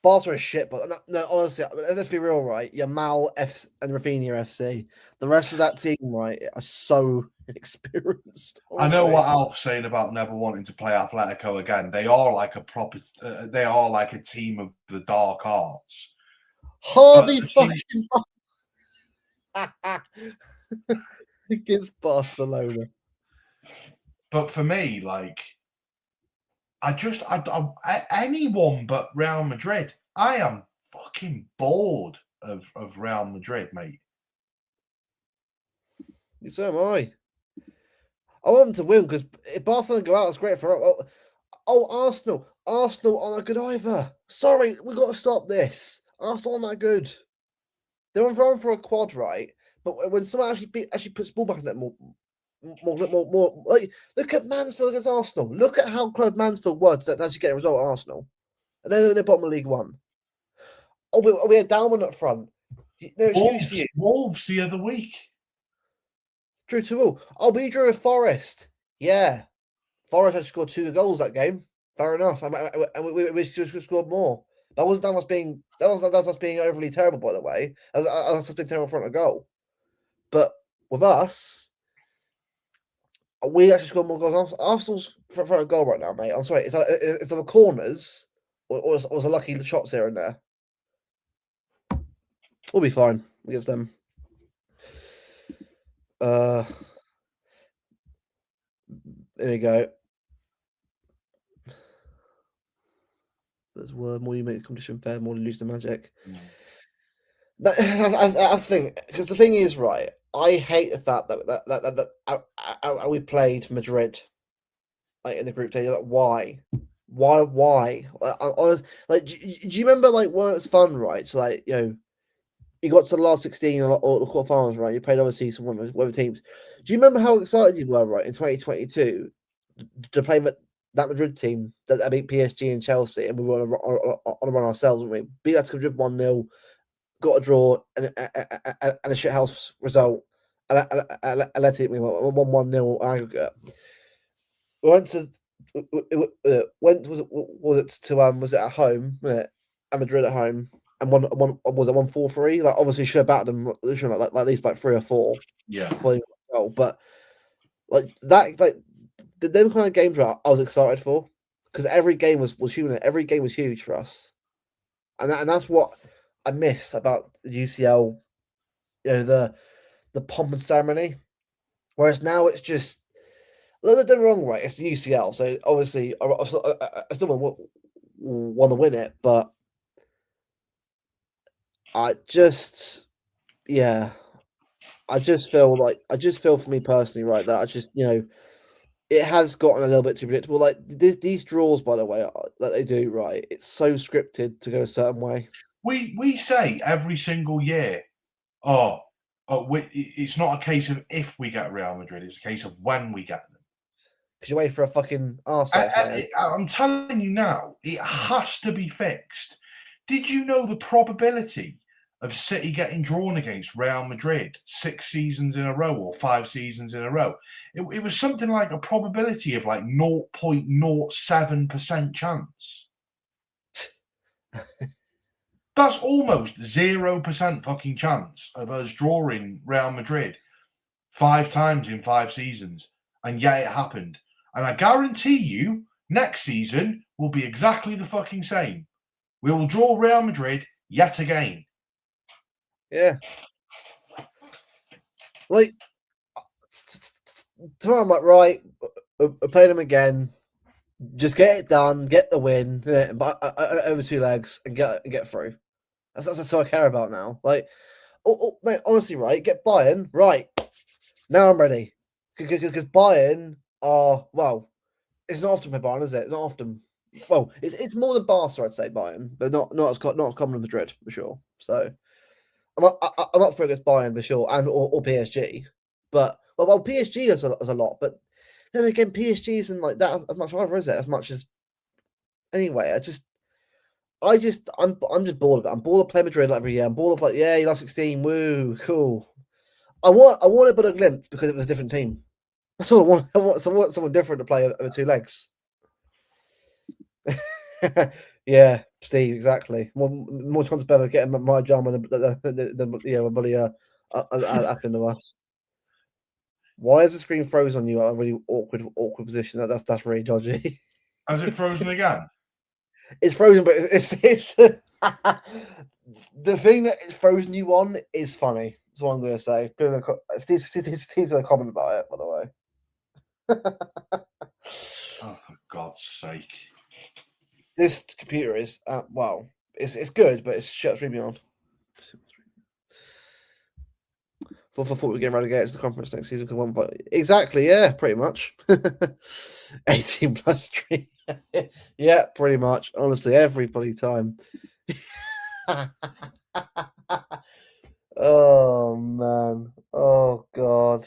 Barca is shit, but no, honestly, let's be real, right? Yamal F and Rafinha FC. The rest of that team, right, are so inexperienced. Honestly. I know what Alf's saying about never wanting to play Atletico again. They are like a proper. They are like a team of the dark arts. Harvey fucking against Barcelona. But for me, like, anyone but Real Madrid. I am fucking bored of Real Madrid, mate. So am I. I want them to win because if Barcelona go out, it's great for us. Arsenal. Arsenal aren't that good either. Sorry, we've got to stop this. Arsenal aren't that good. They're on for a quad, right? But when someone actually puts the ball back in that more, like, look at Mansfield against Arsenal. Look at how close Mansfield was to actually get a result at Arsenal. And then they're bottom of League One. We had Dalman up front. No excuse for you. Wolves the other week. Drew 2-0. We drew a Forest. Yeah. Forest had scored 2 goals that game. Fair enough. And we should scored more. That wasn't us being overly terrible, by the way. That's us being terrible in front of goal. But with us, we actually scored more goals. Arsenal's front of goal right now, mate. I'm sorry. It's the corners or it's a lucky shots here and there. We'll be fine. We give them. There we go. There's word more you make the competition fair, more you lose the magic. That's the thing, because the thing is, right, I hate the fact that we played Madrid like in the group stage. Like, why? Like, do you remember like when it was fun, right? So like, you got to the last 16 or the quarterfinals, right? You played obviously some one of the teams. Do you remember how excited you were, right, in 2022 to play that Madrid team that beat PSG and Chelsea, and we were on a run ourselves, and we beat Atletico Madrid 1-0, got a draw and a shithouse result, and let it 1-0 aggregate. We went to was it at home? Was it at Madrid at home? And one was it 1-4-3? Like, obviously should have batted them like at least like 3 or 4. Yeah. But like that, like them kind of games I was excited for, because every game was huge. Every game was huge for us, and that's what I miss about the UCL. The pomp and ceremony, whereas now it's just, don't get me wrong, right? It's the UCL, so obviously I still want to win it, but I just feel for me personally, right, that I just, it has gotten a little bit too predictable. Like these draws, by the way, that they do, right, it's so scripted to go a certain way. We say every single year, it's not a case of if we get Real Madrid, it's a case of when we get them. Because you're waiting for a fucking arse off, man. I'm telling you now, it has to be fixed. Did you know the probability of City getting drawn against Real Madrid 6 seasons in a row or 5 seasons in a row? It was something like a probability of like 0.07% chance. That's almost 0% fucking chance of us drawing Real Madrid 5 times in 5 seasons. And yet it happened. And I guarantee you, next season will be exactly the fucking same. We will draw Real Madrid yet again. Yeah. Like, tomorrow I'm like, right, I'll play them again. Just get it done, get the win, over 2 legs, and get through. That's all I care about now. Like, mate, honestly, right, get Bayern, right. Now I'm ready. Because Bayern are, well, it's not often for Bayern, is it? Not often. Well, it's more than Barca, I'd say, Bayern, but not as common as Madrid, for sure. So, I'm up for against Bayern, for sure, and or PSG. But, well, PSG is a lot, but then again, PSG isn't like that as much either, is it? As much as, anyway, I'm just bored of it. I'm bored of playing Madrid every year. I'm bored of like, yeah, you lost 16, woo, cool. I want a bit of glimpse because it was a different team. That's all I want. I want someone different to play over 2 legs. Yeah, Steve, exactly. More chance of Bevo getting my drama than when Bully happened to us. Why is the screen frozen on you at a really awkward position? That's really dodgy. Has it frozen again? It's frozen, but it's the thing that it's frozen you on is funny. That's what I'm going to say. Steve's going to comment about it, by the way. Oh, for God's sake. This computer is, well, it's good, but it's shut streaming on. I thought we were getting relegated to the conference next season because one, but exactly, yeah, pretty much. 18 plus 3. Yeah, pretty much. Honestly, every bloody time. Oh man. Oh god.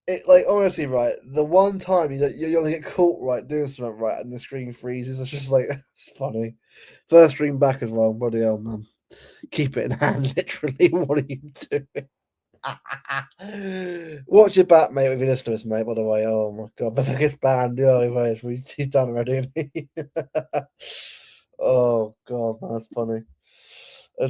It, like, honestly, right, the one time you only get caught right doing something right and the screen freezes, it's just like, it's funny. First stream back as well, bloody hell, man. Keep it in hand, literally. What are you doing? Watch it back, mate, if you listen to us, mate, by the way. Oh my god, Bevo gets banned. Oh, he's done already, isn't he? Oh god, man, that's funny. Yeah,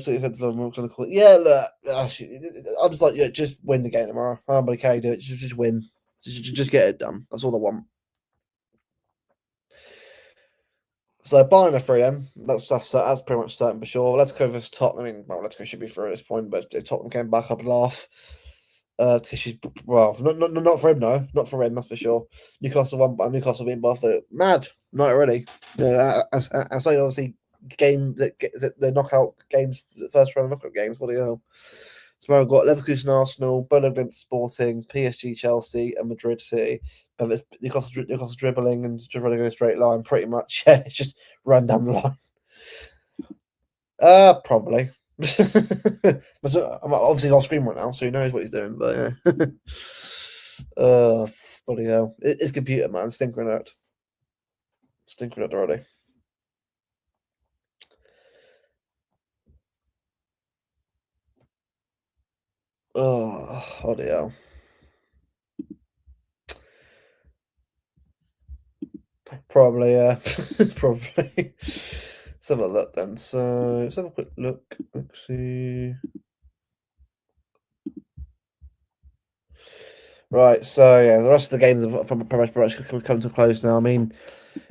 look, I'm just like, yeah, just win the game tomorrow. I don't really care, do it. Just win. Just get it done. That's all I want. So buying a 3M, that's pretty much certain for sure. Let's go versus Tottenham. I mean, well, let's go should be through at this point, but if Tottenham came back, I'd laugh. Tissues, well, not for him, no, not for him, that's for sure. Newcastle being Barca, mad, not already. Yeah, as I obviously the knockout games, the first round knockout games. What do you know? Tomorrow we've got Leverkusen, Arsenal, Burnley, Sporting, PSG, Chelsea, and Madrid City. But it's Newcastle dribbling and just running in a straight line, pretty much. Yeah, it's just run down the line. Probably. I'm obviously on screen right now, so he knows what he's doing. But yeah, bloody hell, it's computer, man, stinkering out already. Oh, bloody hell. Probably, yeah. Probably. Let's have a look then. So let's have a quick look. Let's see. Right, so yeah, the rest of the games are from pretty much coming to a close now. I mean,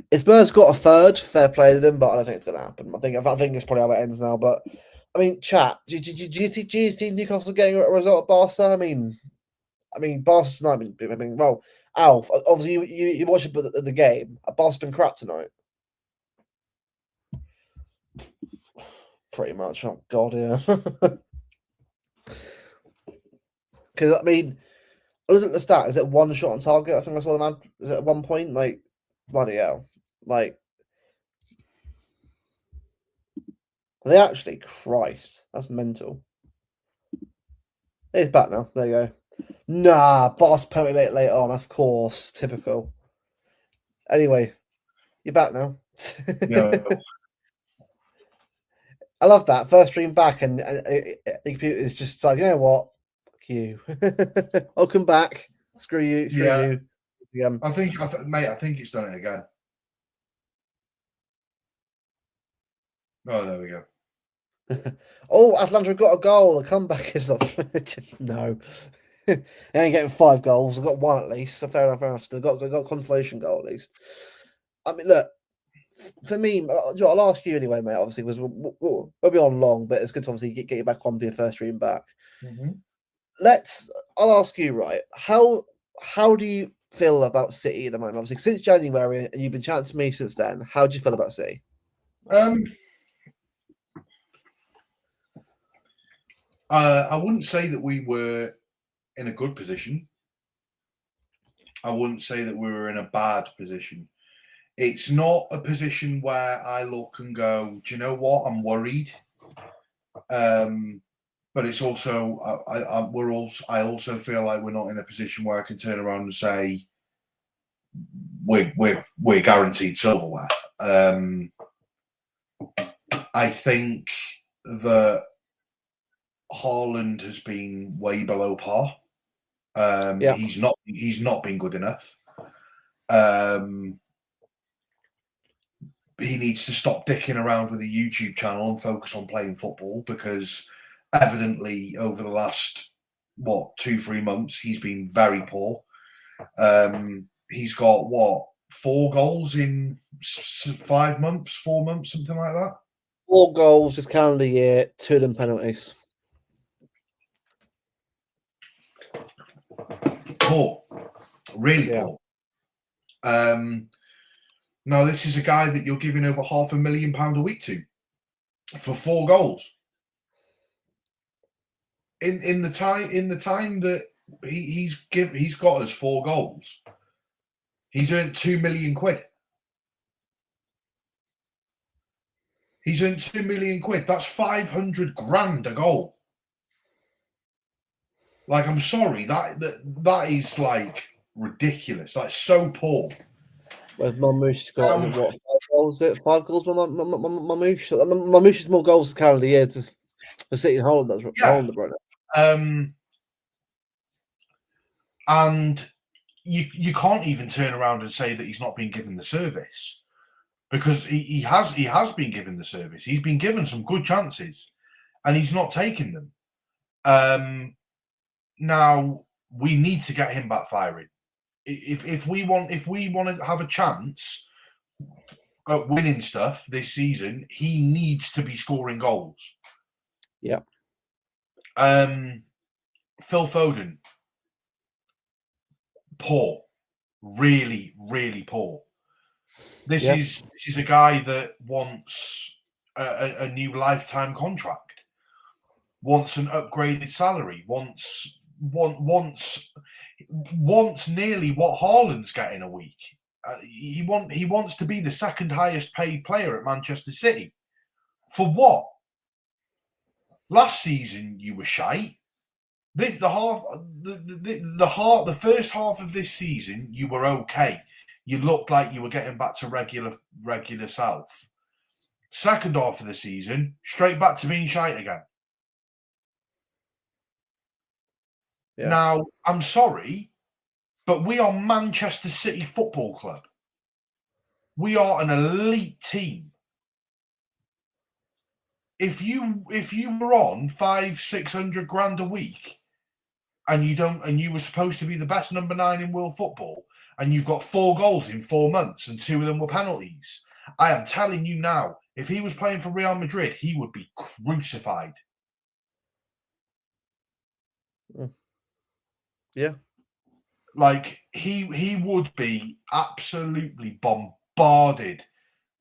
if Spurs got a third, fair play to them, but I don't think it's going to happen. I think it's probably how it ends now. But I mean, chat, do you see Newcastle getting a result at Barca? I mean, Barca's tonight. I mean, well, Alf, obviously you watched the game. Barca's been crap tonight. Pretty much. Oh god, yeah. Because I mean, I looked at the stat. Is it one shot on target? I think I saw the man. Is it at one point? Like, bloody hell! Like, they actually, Christ, that's mental. It's back now. There you go. Nah, boss penalty later on, of course. Typical. Anyway, you're back now. Yeah. I love that. First stream back, and the computer is just like, you know what? Fuck you. Welcome back. Screw you. Screw Yeah. you. Mate, I think it's done it again. Oh, there we go. Oh, Atlanta got a goal. The comeback is up. No. They ain't getting 5 goals. They've got 1 at least. So fair enough. They've got a consolation goal at least. I mean, look, for me, I'll ask you anyway, mate. Obviously, because we'll be on long, but it's good to obviously get you back on for your first stream back. Mm-hmm. I'll ask you, right? How do you feel about City at the moment? Obviously, since January, and you've been chatting to me since then. How do you feel about City? I wouldn't say that we were in a good position. I wouldn't say that we were in a bad position. It's not a position where I look and go, do you know what? I'm worried. But it's also I also feel like we're not in a position where I can turn around and say we're guaranteed silverware. I think that Haaland has been way below par. He's not been good enough. He needs to stop dicking around with a YouTube channel and focus on playing football, because evidently over the last 2-3 months he's been very poor. He's got 4 goals in 5 months, 4 months, something like that. 4 goals this calendar year, 2 of them penalties. Poor, really poor. Now this is a guy that you're giving over £500,000 a week to for 4 goals. In the time that he's got us 4 goals, he's earned £2 million. He's earned £2 million. That's 500 grand a goal. Like, I'm sorry, that is like ridiculous. That's so poor. Whereas Mamouche's got 5 goals? Is it 5 goals? Mamouche. Mamouche's more goals this calendar year for City and Holland. That's Holland right now. And you can't even turn around and say that he's not been given the service, because he has been given the service. He's been given some good chances, and he's not taken them. Now we need to get him back firing. If we want to have a chance at winning stuff this season, he needs to be scoring goals. Yeah. Phil Foden, poor, really, really poor. This is a guy that wants a new lifetime contract, wants an upgraded salary, wants nearly what Haaland's getting a week. He wants to be the second highest paid player at Manchester City. For what? Last season you were shite. The first half of this season you were okay. You looked like you were getting back to regular self. Second half of the season, straight back to being shite again. Yeah. Now, I'm sorry, but we are Manchester City Football Club. We are an elite team. If you were on 500-600 grand a week, and you were supposed to be the best number 9 in world football, and you've got 4 goals in 4 months and 2 of them were penalties, I am telling you now, if he was playing for Real Madrid, he would be crucified. Yeah. Like, he would be absolutely bombarded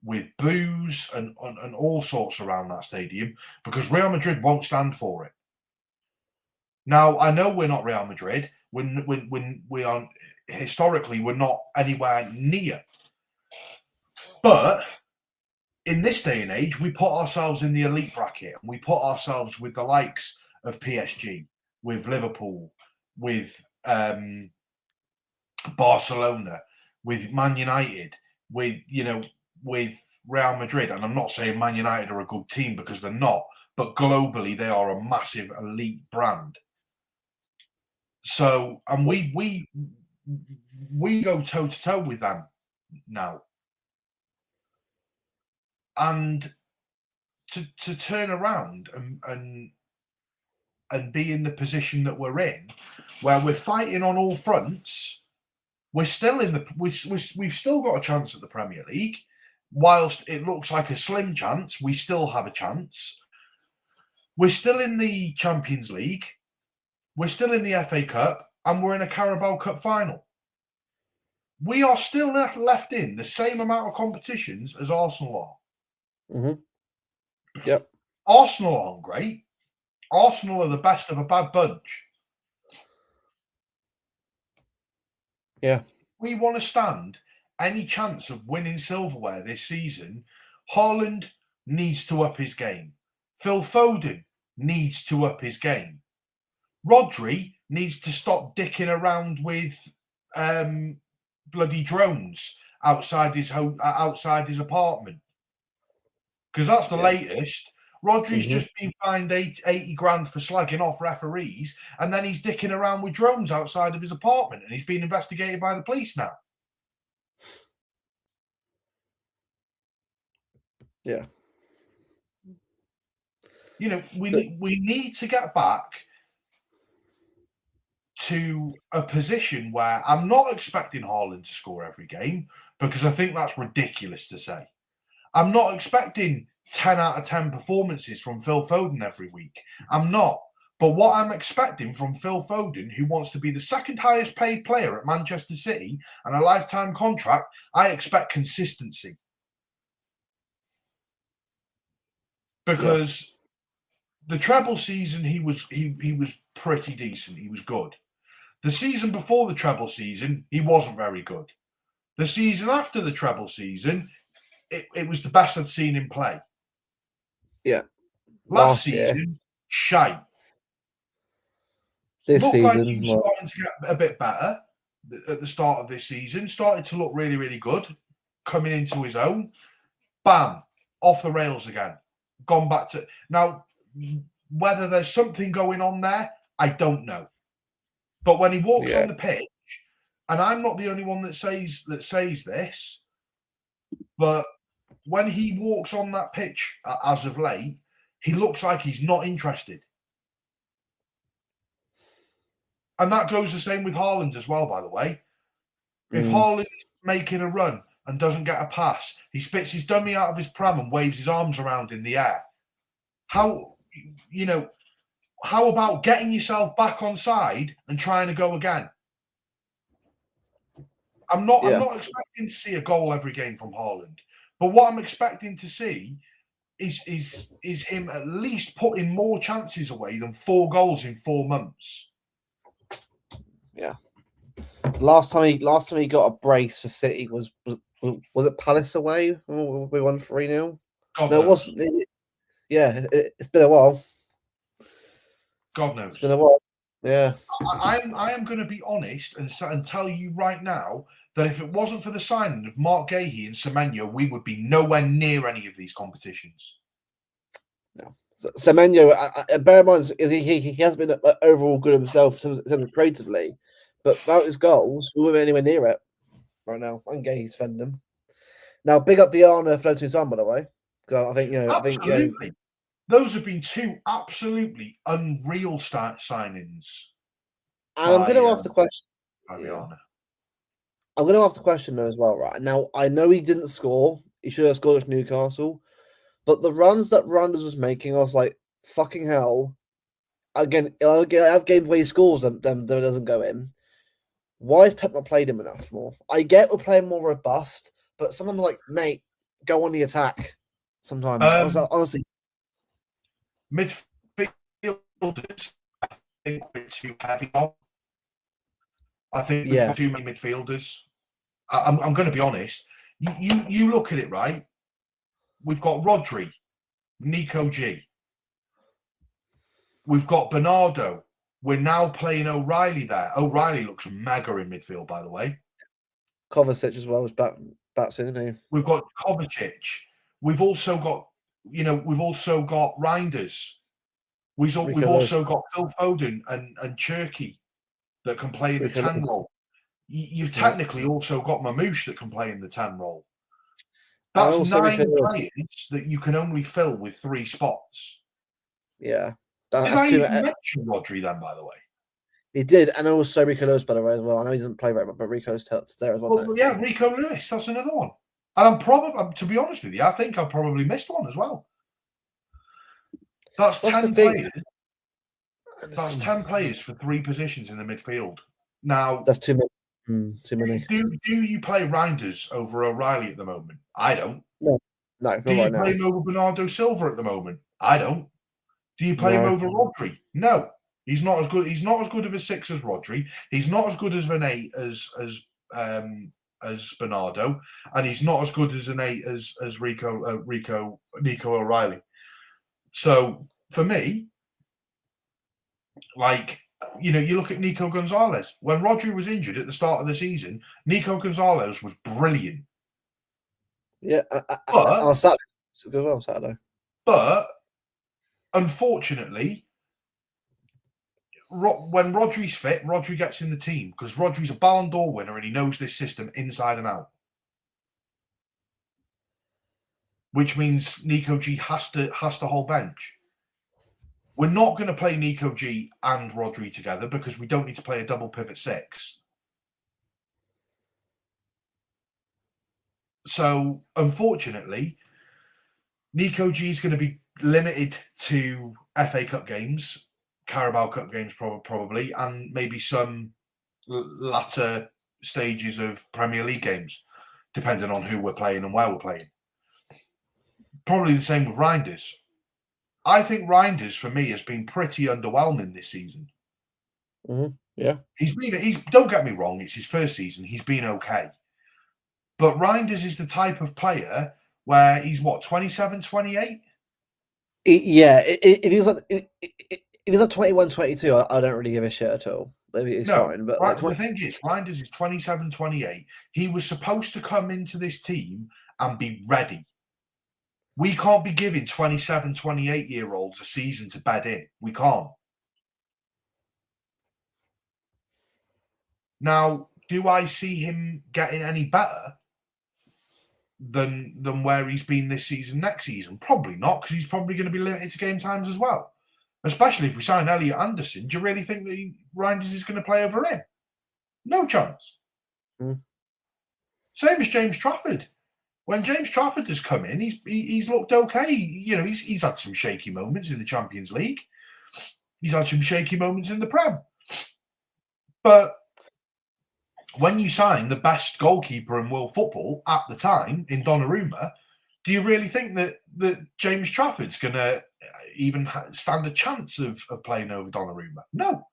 with boos and all sorts around that stadium, because Real Madrid won't stand for it. Now, I know we're not Real Madrid. When we are historically, we're not anywhere near. But in this day and age, we put ourselves in the elite bracket, and we put ourselves with the likes of PSG, with Liverpool, with Barcelona, with Man United, with Real Madrid. And I'm not saying Man United are a good team, because they're not, but globally they are a massive elite brand. So, and we go toe to toe with them now, and to turn around and be in the position that we're in, where we're fighting on all fronts. We're still in the we've still got a chance at the Premier League. Whilst it looks like a slim chance, we still have a chance. We're still in the Champions League. We're still in the FA Cup, and we're in a Carabao Cup final. We are still left in the same amount of competitions as Arsenal are. Mm-hmm. Yep. Arsenal aren't great. Arsenal are the best of a bad bunch. Yeah. We want to stand any chance of winning silverware this season. Haaland needs to up his game. Phil Foden needs to up his game. Rodri needs to stop dicking around with bloody drones outside his apartment, because that's the latest. Rodri's just been fined 80 grand for slagging off referees, and then he's dicking around with drones outside of his apartment, and he's being investigated by the police now. Yeah. We need to get back to a position where I'm not expecting Haaland to score every game, because I think that's ridiculous to say. I'm not expecting 10 out of 10 performances from Phil Foden every week. I'm not. But what I'm expecting from Phil Foden, who wants to be the second highest paid player at Manchester City and a lifetime contract, I expect consistency. Because the treble season, he was pretty decent. He was good. The season before the treble season, he wasn't very good. The season after the treble season, it was the best I'd seen him play. Yeah. Last season, shite. This Looked season, like he was starting to get a bit better at the start of this season. Started to look really, really good. Coming into his own. Bam. Off the rails again. Gone back to... Now, whether there's something going on there, I don't know. But when he walks on the pitch, and I'm not the only one that says this, but when he walks on that pitch as of late, he looks like he's not interested. And that goes the same with Haaland as well, by the way. If Haaland's making a run and doesn't get a pass, he spits his dummy out of his pram and waves his arms around in the air. How about getting yourself back on side and trying to go again? I'm not expecting to see a goal every game from Haaland, but what I'm expecting to see is him at least putting more chances away than 4 goals in 4 months. Yeah. Last time he got a brace for City was it Palace away? We won 3-0. No, it wasn't. It's been a while. God knows. It's been a while. Yeah. I am going to be honest and tell you right now that if it wasn't for the signing of Mark Gahey and Semenyo, we would be nowhere near any of these competitions. No. Semenyo, bear in mind, he hasn't been overall good himself creatively, but without his goals, we wouldn't be anywhere near it right now. And Gahey's defending him. Now, big up Diana floating time, by the way. Because I think, absolutely. Those have been 2 absolutely unreal signings. And I'm going to ask the question. I'm going to ask the question though as well, right? Now, I know he didn't score. He should have scored at Newcastle. But the runs that Randers was making, I was like, fucking hell. Again, I have games where he scores them doesn't go in. Why has Pep not played him enough more? I get we're playing more robust, but sometimes like, mate, go on the attack. Sometimes, honestly. Midfielders, I think we're too heavy on. I think we've got too many midfielders. I'm going to be honest. You look at it, right? We've got Rodri, Nico G. We've got Bernardo, We're now playing O'Reilly there. O'Reilly looks mega in midfield, by the way. Kovacic as well is back soon, isn't he? We've got Kovacic. We've also got, Reinders. We've also got Phil Foden and Cherky that can play in the 10 role. You've technically also got Mamouche that can play in the 10 role. That's 9 players that you can only fill with 3 spots. Yeah. Did I even mention Rodri then, by the way? He did, and also Rico Lewis, by the way, as well. I know he doesn't play very much, but Rico's there as well. Well, yeah, Rico Lewis, that's another one. And I'm probably, to be honest with you, I think I've probably missed one as well. That's 10 players. That's 10 players for 3 positions in the midfield. Now, that's too many. Too many. Do you play Reinders over O'Reilly at the moment? I don't. No, do you play him over Bernardo Silva at the moment? I don't. Do you play him over Rodri? No. He's not as good. He's not as good of a 6 as Rodri. He's not as good as an 8 as Bernardo, and he's not as good as an 8 as Nico O'Reilly. So for me, you look at Nico Gonzalez. When Rodri was injured at the start of the season, Nico Gonzalez was brilliant. Yeah, on Saturday. But unfortunately, when Rodri's fit, Rodri gets in the team because Rodri's a Ballon d'Or winner and he knows this system inside and out. Which means Nico G has to hold bench. We're not going to play Nico G and Rodri together because we don't need to play a double pivot 6. So, unfortunately, Nico G is going to be limited to FA Cup games, Carabao Cup games probably, and maybe some latter stages of Premier League games, depending on who we're playing and where we're playing. Probably the same with Reinders. I think Reinders, for me, has been pretty underwhelming this season. Mm-hmm. Yeah. Don't get me wrong, it's his first season. He's been okay. But Reinders is the type of player where he's, 27, 28? Yeah. If he's like 21, 22, I don't really give a shit at all. Maybe it's fine. But the thing is, Reinders is 27, 28. He was supposed to come into this team and be ready. We can't be giving 27, 28-year-olds a season to bed in. We can't. Now, do I see him getting any better than where he's been this season next season? Probably not, because he's probably going to be limited to game times as well. Especially if we sign Elliot Anderson. Do you really think that Reinders is going to play over him? No chance. Same as James Trafford. When James Trafford has come in, he's looked okay. He's had some shaky moments in the Champions League. He's had some shaky moments in the Prem. But when you sign the best goalkeeper in world football at the time in Donnarumma, do you really think that James Trafford's going to even stand a chance of playing over Donnarumma? No.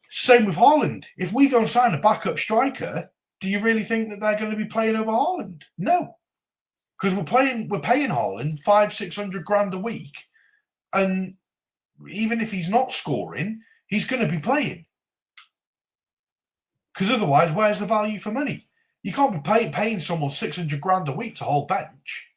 Same with Haaland. If we go and sign a backup striker, do you really think that they're going to be playing over Haaland? No. Because we're paying Haaland 500-600 grand a week. And even if he's not scoring, he's going to be playing. Because otherwise, where's the value for money? You can't be paying someone 600 grand a week to hold bench.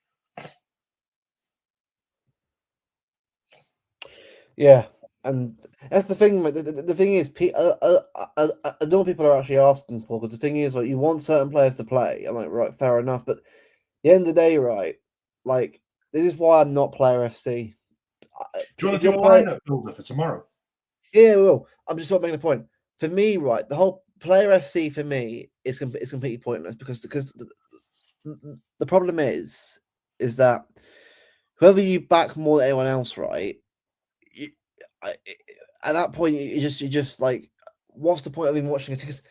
Yeah, and that's the thing. The thing is, I know people are actually asking for, because the thing is, you want certain players to play. I'm like, right, fair enough. But at the end of the day, right, this is why I'm not Player FC. Do you want to do a lineup builder for tomorrow? Yeah, we will. I'm just making a point. For me, right, the whole Player FC for me is completely pointless because the problem is that whoever you back more than anyone else, right? At that point, you just like, what's the point of even watching it? Because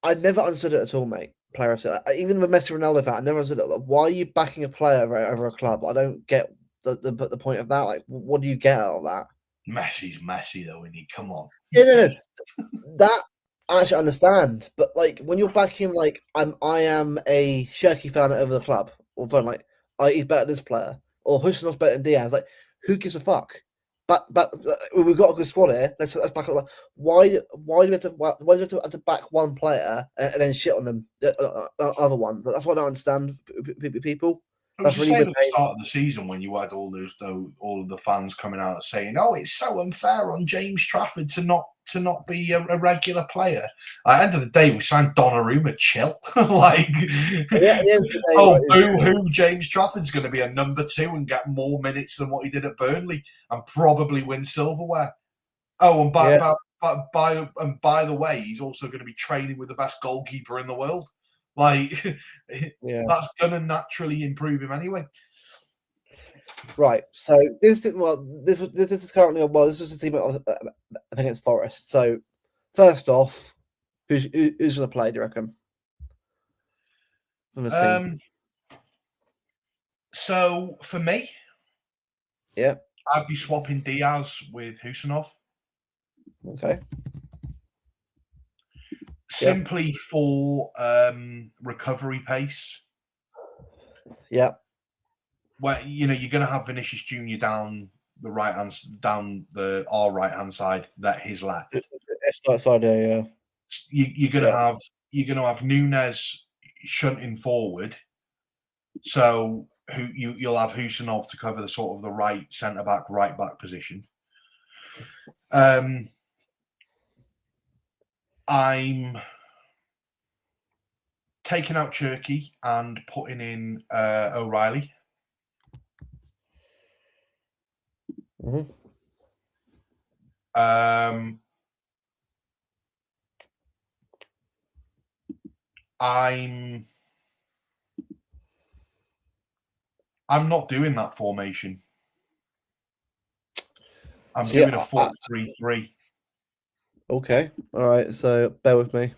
I never understood it at all, mate. Player FC, even with Messi, Ronaldo fan, I never understood it. Like, why are you backing a player over a club? I don't get the point of that. Like, what do you get out of that? Messi's Messi, though, isn't he? Come on. No. That I actually understand, but when you're backing, I am a Shirky fan over the club, or fun, he's better than this player, or Husn's better than Diaz. Who gives a fuck? but we've got a good squad here. Let's back up. Why do we have to back one player and then shit on them other ones? That's what I don't understand. People. It was That's the really same weird. at the start of the season when you had all of the fans coming out saying, "Oh, it's so unfair on James Trafford to not be a regular player." At the end of the day, we signed Donnarumma. Chill, like, Yeah, at the end of the day, oh, right, boo hoo! James Trafford's going to be a number 2 and get more minutes than what he did at Burnley and probably win silverware. Oh, and yeah, by the way, he's also going to be training with the best goalkeeper in the world. Like, yeah. that's going to naturally improve him anyway. Right. So this is currently this was a team against Forest. So first off, who's going to play? Do you reckon? From this team? So for me, Yeah. I'd be swapping Diaz with Husanov. Okay. Simply for recovery pace. Yeah. Where you're going to have Vinicius Junior down the right hand, our right hand side, that his left. Side, yeah. You're going to have Nunes shunting forward. So you'll have Husanov to cover the sort of the right centre back, right back position. I'm taking out Cherky and putting in O'Reilly. Mm-hmm. I'm not doing that formation. I'm doing a 4-3-3. Okay. All right. So bear with me.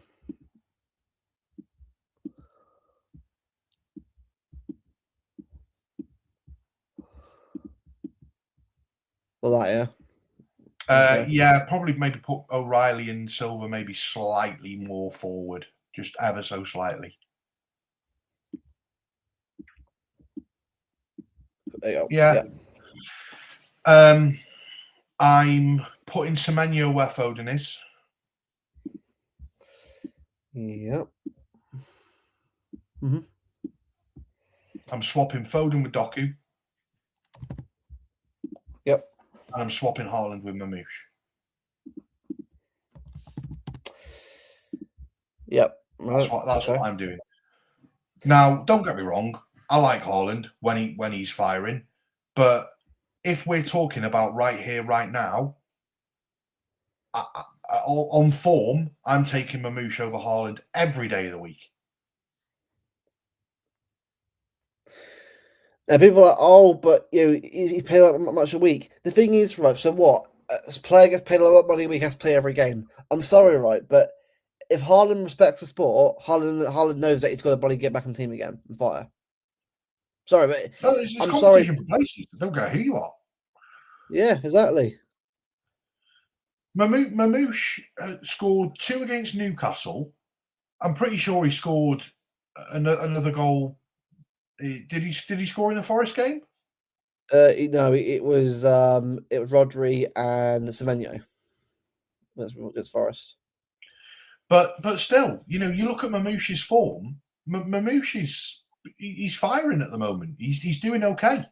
Well, that, yeah. Okay. Yeah, probably maybe put O'Reilly and Silva maybe slightly more forward, just ever so slightly. There you go. Yeah. I'm putting Semenyo where Foden is. Yep. Mm-hmm. I'm swapping Foden with Doku. Yep. And I'm swapping Haaland with Mamouche. Yep. That's what I'm doing. Now, don't get me wrong. I like Haaland when he's firing, but if we're talking about right here, right now, on form, I'm taking Mamouche over Haaland every day of the week. Now people are like, oh, but he's paid that much a week. The thing is, right? So what? A player gets paid a lot of money a week, has to play every game. I'm sorry, right? But if Haaland respects the sport, Haaland knows that he's got to bloody get back on the team again and fire. Sorry, but no, it's I'm competition sorry. for places. Don't care who you are. Yeah, exactly. Mamouche scored 2 against Newcastle. I'm pretty sure he scored another goal. Did he score in the Forest game? No, it was Rodri and Semenyo. That's Forest. But still, you look at Mamouche's form. Mamouche he's firing at the moment. He's doing okay.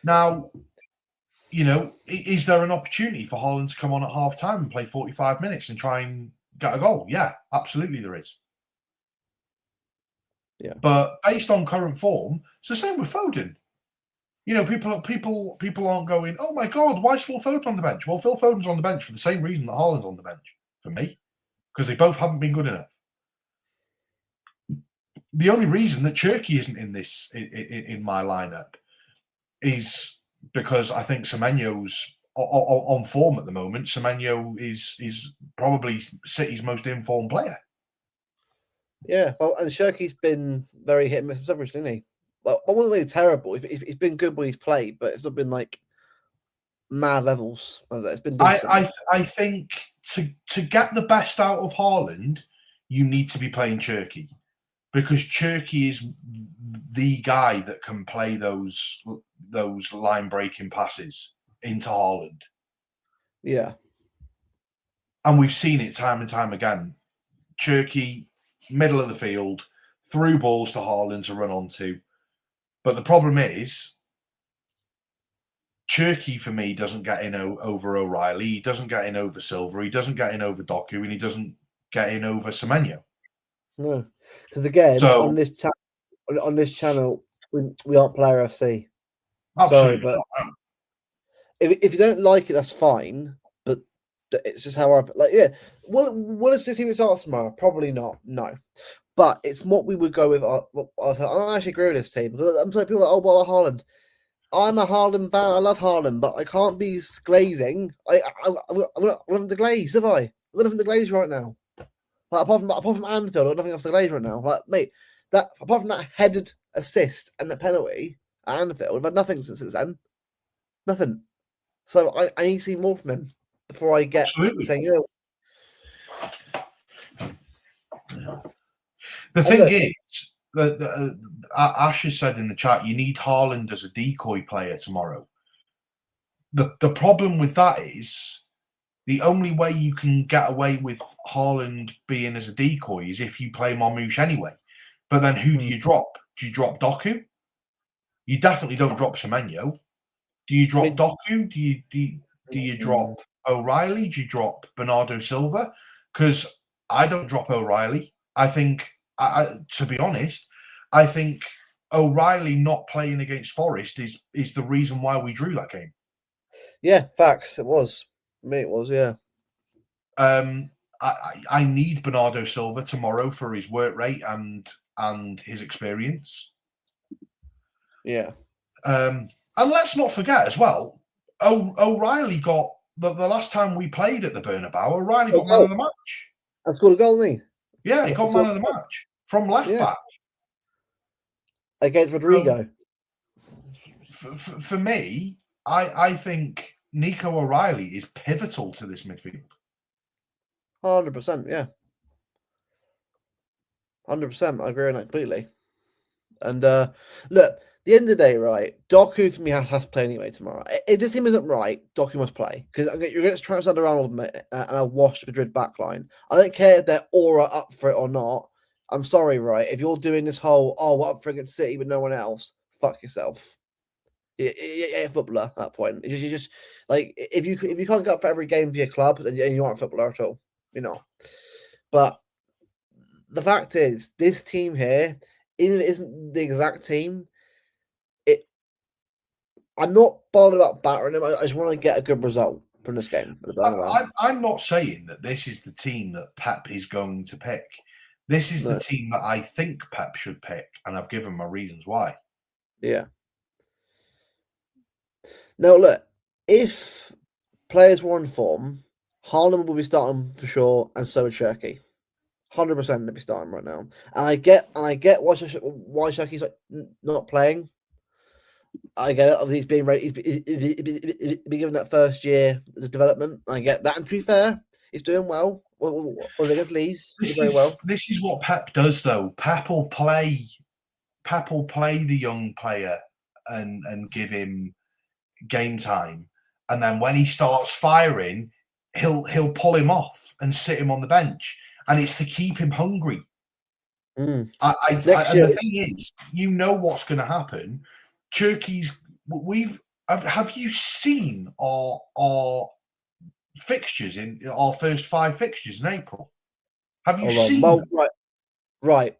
Now, is there an opportunity for Haaland to come on at half time and play 45 minutes and try and get a goal? Yeah, absolutely there is. Yeah. But based on current form, it's the same with Foden. People aren't going, oh my God, why is Phil Foden on the bench? Well, Phil Foden's on the bench for the same reason that Haaland's on the bench, for me, because they both haven't been good enough. The only reason that Cherky isn't in my lineup is because I think Semenyo's on form at the moment. Semenyo is probably City's most informed player. Yeah, well, and Shirky's been very hit and miss himself recently, hasn't he? Well, I wouldn't really terrible. He's been good when he's played, but it's not been like mad levels. It's been decent. I think to get the best out of Haaland, you need to be playing Cherky. because Cherky is the guy that can play those line breaking passes into Haaland. Yeah. And we've seen it time and time again. Cherky, middle of the field, threw balls to Haaland to run onto. But the problem is, Cherky for me doesn't get in over O'Reilly. He doesn't get in over Silver. He doesn't get in over Doku, and he doesn't get in over Semenyo. No, because again, So on this channel, we aren't Player FC. Sorry, absolutely but not. if you don't like it, that's fine. But it's just how I like. Yeah, will this team start tomorrow? Probably not. No, but it's what we would go with. I actually agree with this team. I'm sorry, people are like, oh, well, Haaland. I'm a Haaland fan. I love Haaland, but I can't be glazing. I'm not the glaze, have I? I'm not the glaze right now. Like, apart from Anfield, I've got nothing else to glaze right now. Like, mate, that apart from that headed assist and the penalty at Anfield, we've had nothing since then. Nothing. So I need to see more from him before I get Absolutely. saying, you know. The thing is, Ash has said in the chat, you need Haaland as a decoy player tomorrow. The problem with that is, the only way you can get away with Haaland being as a decoy is if you play Marmoush anyway. But then who do you drop? Do you drop Doku? You definitely don't drop Semenyo. Do you drop Doku? Do you drop O'Reilly? Do you drop Bernardo Silva? Because I don't drop O'Reilly. I think, to be honest, I think O'Reilly not playing against Forest is the reason why we drew that game. Yeah, facts. It was. Me, it was. Yeah. I need Bernardo Silva tomorrow for his work rate and his experience. Yeah. And let's not forget as well, O'Reilly got the last time we played at the Bernabeu, O'Reilly got man of the match. I scored a goal, didn't he? Yeah, he got man of the match from left back against Rodrigo. For me, I think Nico O'Reilly is pivotal to this midfield. 100%, yeah. 100%. I agree on that completely. And look, the end of the day, right? Doku for me has to play anyway tomorrow. If this team isn't right, Doku must play because you're going to try to stand around and a washed Madrid backline. I don't care if they're aura up for it or not. I'm sorry, right? If you're doing this whole we're up for against City with no one else, fuck yourself. You're a footballer at that point. You just like if you can't get up for every game for your club, then you aren't a footballer at all. You're not. But the fact is, this team here, even if it isn't the exact team, I'm not bothered about battering them. I just want to get a good result from this game. I'm not saying that this is the team that Pep is going to pick. This is the team that I think Pep should pick, and I've given my reasons why. Yeah. Now, look, if players were on form, Haaland will be starting for sure, and so would Cherky. 100% they'll be starting right now. And I get why Cherky's like not playing. I get it. Obviously, he's being ready. He's been given that first year of development. I get that. And to be fair, he's doing well. Was against Leeds? Very well. This is what Pep does, though. Pep will play the young player and give him game time, and then when he starts firing, he'll pull him off and sit him on the bench, and it's to keep him hungry. And the thing is, you know what's going to happen. Cherky's. Have you seen our fixtures in our first 5 fixtures in April? Have you seen? Well, right.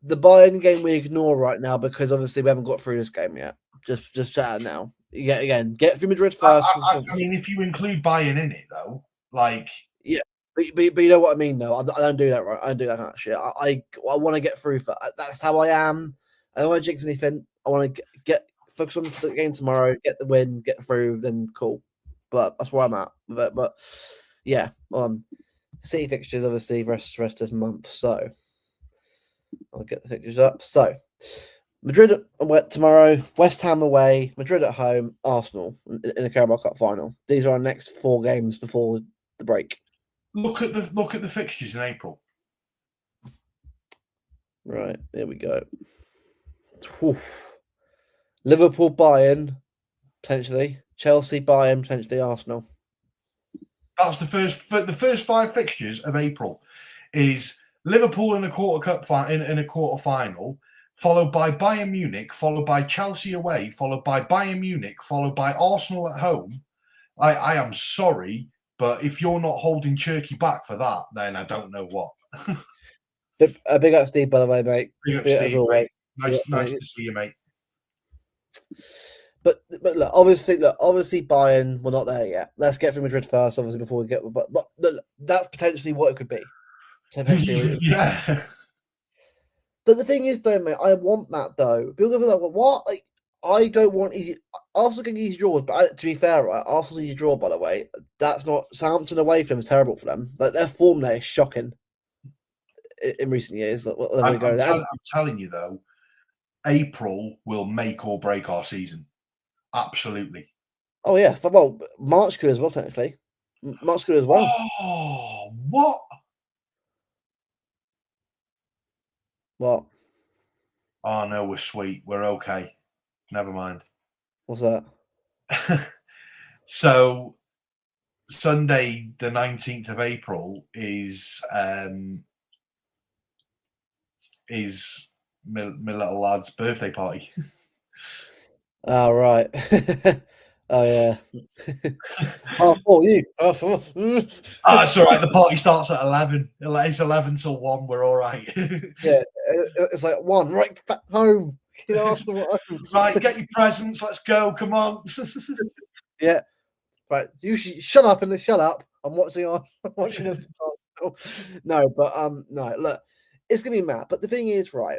The Bayern game we ignore right now because obviously we haven't got through this game yet. Just chat now. Yeah, again, get through Madrid first. I mean, if you include Bayern in it, though, like yeah, but you know what I mean, though. I don't do that, right? I don't do that kind of shit. I want to get through. That's how I am. I don't want to jinx anything. I want to get focus on the game tomorrow, get the win, get through, then cool. But that's where I'm at with it. But yeah, City fixtures obviously rest this month, so I'll get the fixtures up. So Madrid tomorrow, West Ham away, Madrid at home, Arsenal in the Carabao Cup final. These are our next 4 games before the break. Look at the fixtures in April. Right, there we go. Oof. Liverpool, Bayern, potentially. Chelsea, Bayern, potentially Arsenal. That's the first 5 fixtures of April is Liverpool in a in a quarter final, followed by Bayern Munich, followed by Chelsea away, followed by Bayern Munich, followed by Arsenal at home. I am sorry, but if you're not holding Turkey back for that, then I don't know what. Big up Steve, by the way, mate. Big up, Big up as Steve, always. mate. Nice Mate. to see you, mate. But look, obviously Bayern, we're not there yet. Let's get through Madrid first, obviously, before we get. But look, that's potentially what it could be. Potentially, Yeah. But the thing is, though, mate, I want that though. People go like, "What?" Like, I don't want easy. Arsenal getting easy draws, but to be fair, right, Arsenal's easy draw, by the way, that's not Southampton away from them is terrible for them. Like their form there is shocking in recent years. Like, where they go, I'm telling you though, April will make or break our season. Absolutely. oh yeah, well, March could as well technically. March could as well. Oh, what? What? Oh no, we're sweet. We're okay. Never mind. What's that? So Sunday, the 19th of April, is my little lad's birthday party. Oh right. Oh yeah. Oh, you. Oh, It's all right. The party starts at 11. It's 11 till 1. We're all right. yeah, it's like 1 right back home. You know, Right, get your presents. Let's go. Come on. Yeah. Right. You shut up and shut up. I'm watching this. No, but no, look, it's gonna be mad. But the thing is, right,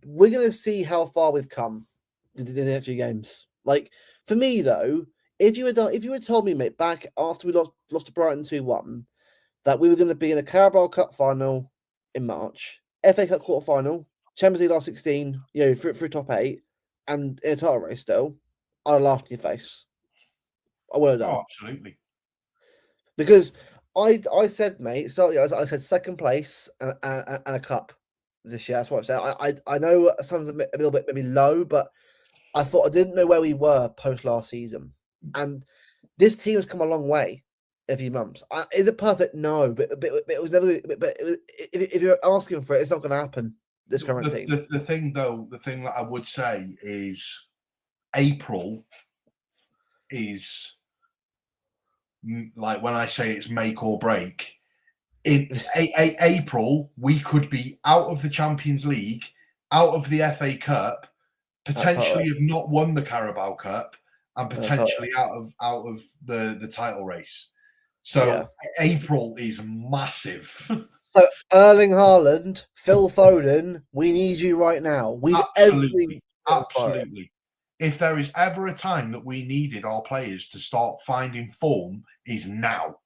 we're gonna see how far we've come in the next few games. Like for me though, if you had told me, mate, back after we lost to Brighton 2-1, that we were gonna be in the Carabao Cup final in March, FA Cup quarter final, Champions League last 16, you know, through top 8, and in a title race still, I'd have laughed in your face. I would have done. Oh, absolutely. Because I said, mate, so I said second place and a cup this year. That's what I said. I know it sounds a little bit maybe low, but I thought I didn't know where we were post last season, and this team has come a long way in a few months. Is it perfect? No, but it was never. But it was, if you're asking for it, it's not going to happen. This current team. The thing that I would say is April is like when I say it's make or break. In April, we could be out of the Champions League, out of the FA Cup, potentially have not won the Carabao Cup, and potentially out of the title race. So yeah. April is massive. So Erling Haaland, Phil Foden, we need you right now. We absolutely. If there is ever a time that we needed our players to start finding form, is now.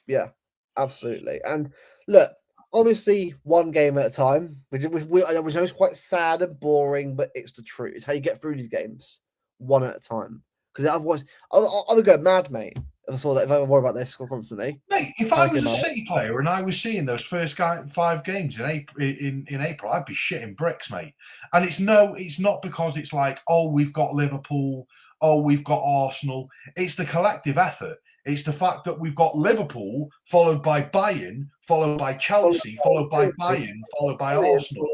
Yeah, absolutely. And look, obviously, one game at a time, which is quite sad and boring, but it's the truth. It's how you get through these games, one at a time. Because otherwise, I would go mad, mate. If I saw that, if I worry about this constantly, mate. If I was a City player and I was seeing those first 5 games in April, I'd be shitting bricks, mate. And it's not because it's like, oh, we've got Liverpool, oh, we've got Arsenal. It's the collective effort. It's the fact that we've got Liverpool, followed by Bayern, followed by Chelsea, followed by Bayern, followed by Arsenal.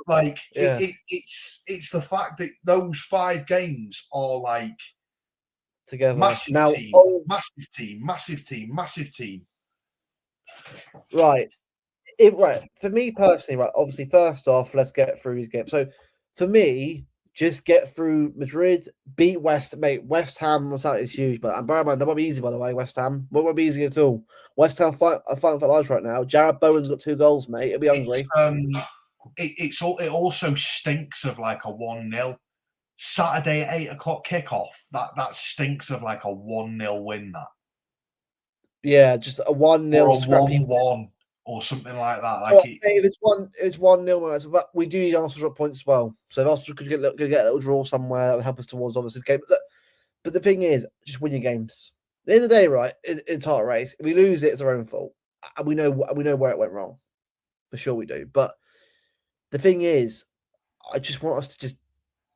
Like it's the fact that those 5 games are like together. Massive team. Right. Right. For me personally, right, obviously, first off, let's get through these games. So for me, just get through Madrid, beat West Ham was out is huge, but bear in mind, that won't be easy, by the way, West Ham. Won't be easy at all. West Ham fighting for lives right now. Jared Bowen's got 2 goals, mate. He'll be hungry. It also stinks of like a 1-0. Saturday at 8:00 kickoff. That stinks of like a 1-0 win. That yeah, just a 1-0 or a 1-1 or something like that. Like if it's 1-0, but we do need Arsenal to drop points as well. So if Arsenal could get a little draw somewhere, that would help us towards obviously the game. But the thing is, just win your games. At the end of the day, right? It's a title race. If we lose it, it's our own fault. And we know where it went wrong. For sure, we do. But The thing is, I just want us to just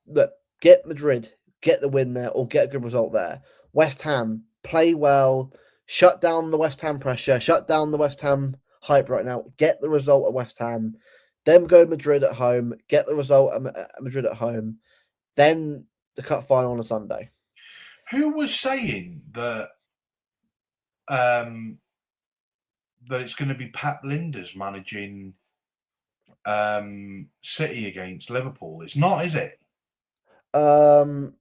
look, get Madrid, get the win there, or get a good result there. West Ham, play well, shut down the West Ham pressure, shut down the West Ham hype right now, get the result at West Ham, then go Madrid at home, get the result at Madrid at home, then the cup final on a Sunday. Who was saying um, that it's going to be Pep Linders managing City against Liverpool? It's not, is it? Um,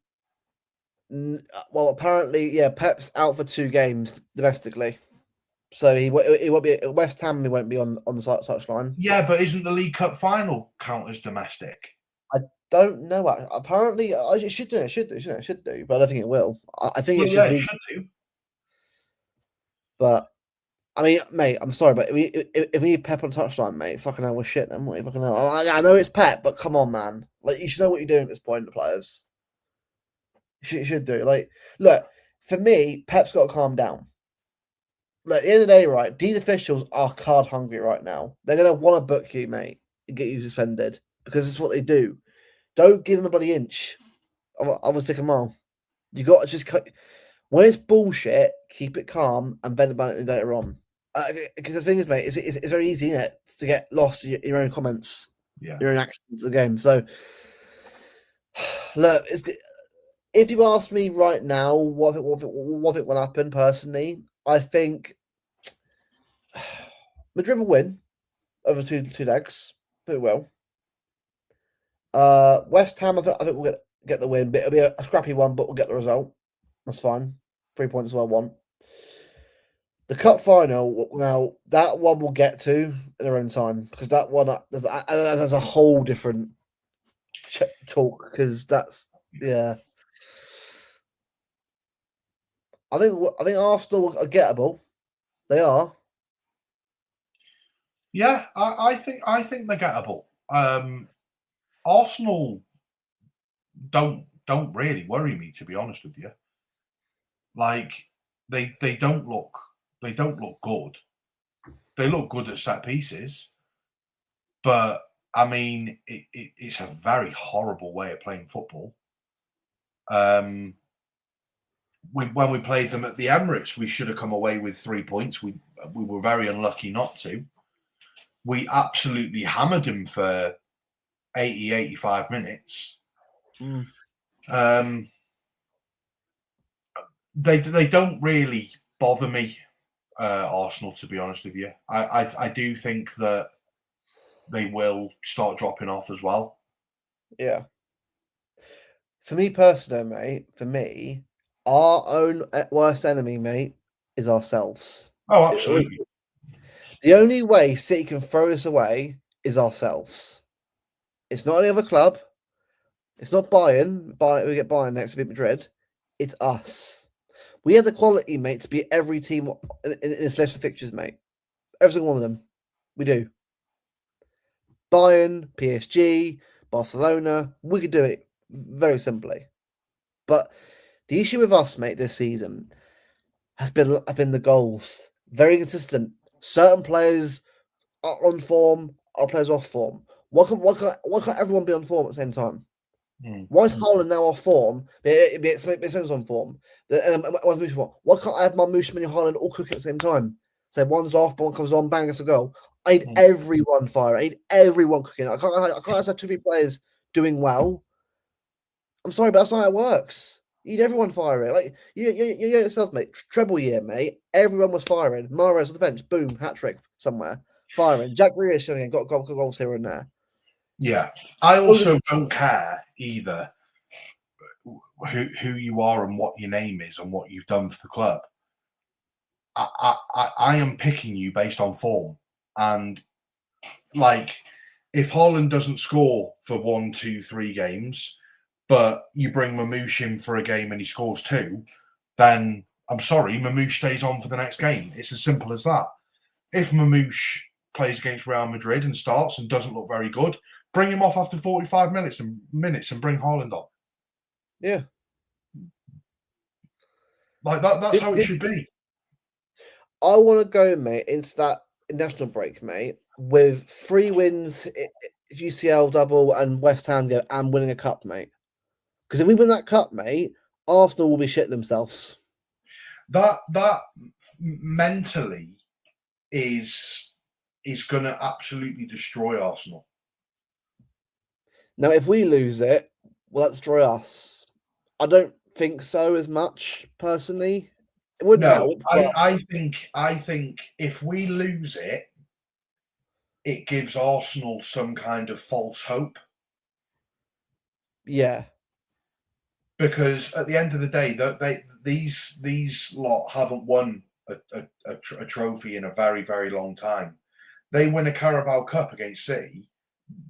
well, apparently, yeah, Pep's out for 2 games domestically, so he won't be at West Ham. He won't be on the touchline. Yeah, but isn't the League Cup final count as domestic? I don't know. Apparently, it should do. It should do. It should do. But I don't think it will. I think Well, it yeah, should it be. should do. But I mean, mate, I'm sorry, but if we need Pep on touchline, mate, fucking hell, we're shit. Then what? Fucking hell. I know it's Pep, but come on, man. Like you should know what you're doing at this point, the players. You should do. Like, look, for me, Pep's got to calm down. Look, at the end of the day, right? These officials are card hungry right now. They're gonna want to book you, mate, and get you suspended because it's what they do. Don't give them a bloody inch. I will stick them all. You got to just cut. When it's bullshit, keep it calm and vent about it later on. Because the thing is, mate, it's very easy, isn't it, to get lost in your own comments, your own actions of the game. So, look, if you ask me right now, what will happen personally, I think Madrid will win over two legs. It will. West Ham, I think we'll get the win, but it'll be a scrappy one, but we'll get the result. That's fine. 3 points is what I want. The cup final, now that one we'll get to in their own time because that one there's a whole different talk because that's I think Arsenal are gettable. They are. Yeah, I think they're gettable. Arsenal don't really worry me, to be honest with you. Like they don't look good. They look good at set pieces, but I mean it's a very horrible way of playing football. When we played them at the Emirates, we should have come away with 3 points. We were very unlucky not to. We absolutely hammered them for 80, 85 minutes. They don't really bother me, Arsenal, to be honest with you. I do think that they will start dropping off as well. Yeah. For me personally, mate, our own worst enemy, mate, is ourselves. Oh, absolutely. The only way City can throw us away is ourselves. It's not any other club. It's not Bayern. We get Bayern next to beat Madrid. It's us. We have the quality, mate, to beat every team in this list of fixtures, mate. Every single one of them. We do. Bayern, PSG, Barcelona. We could do it very simply. But the issue with us, mate, this season has been the goals. Very consistent. Certain players are on form, other players off form. Why can't everyone be on form at the same time? Why is Haaland now off form? It's on form. Why can't I have Marmoush and Haaland all cooking at the same time? So one's off, but one comes on, bang, it's a goal. I need everyone firing. I need everyone cooking. I can't have 2-3 players doing well. I'm sorry, but that's not how it works. You need everyone firing. Like you yourself, mate. Treble year, mate. Everyone was firing. Mahrez on the bench, boom, hat trick somewhere. Firing. Jack Grealish showing it, got goals here and there. Yeah, I also don't care either who you are and what your name is and what you've done for the club. I am picking you based on form, and like if Haaland doesn't score for 1, 2, 3 games, but you bring Mamouche in for a game and he scores 2, then I'm sorry, Mamouche stays on for the next game. It's as simple as that. If Mamouche plays against Real Madrid and starts and doesn't look very good, bring him off after 45 minutes and bring Haaland on. Yeah. Like that's how it should be. I want to go, mate, into that international break, mate, with 3 wins UCL double and West Ham go and winning a cup, mate. Because if we win that cup, mate, Arsenal will be shitting themselves. That mentally is going to absolutely destroy Arsenal. Now, if we lose it, will that destroy us? I don't think so as much, personally. It wouldn't help. But I think if we lose it, it gives Arsenal some kind of false hope. Yeah. Because at the end of the day, these lot haven't won a trophy in a very, very long time. They win a Carabao Cup against City,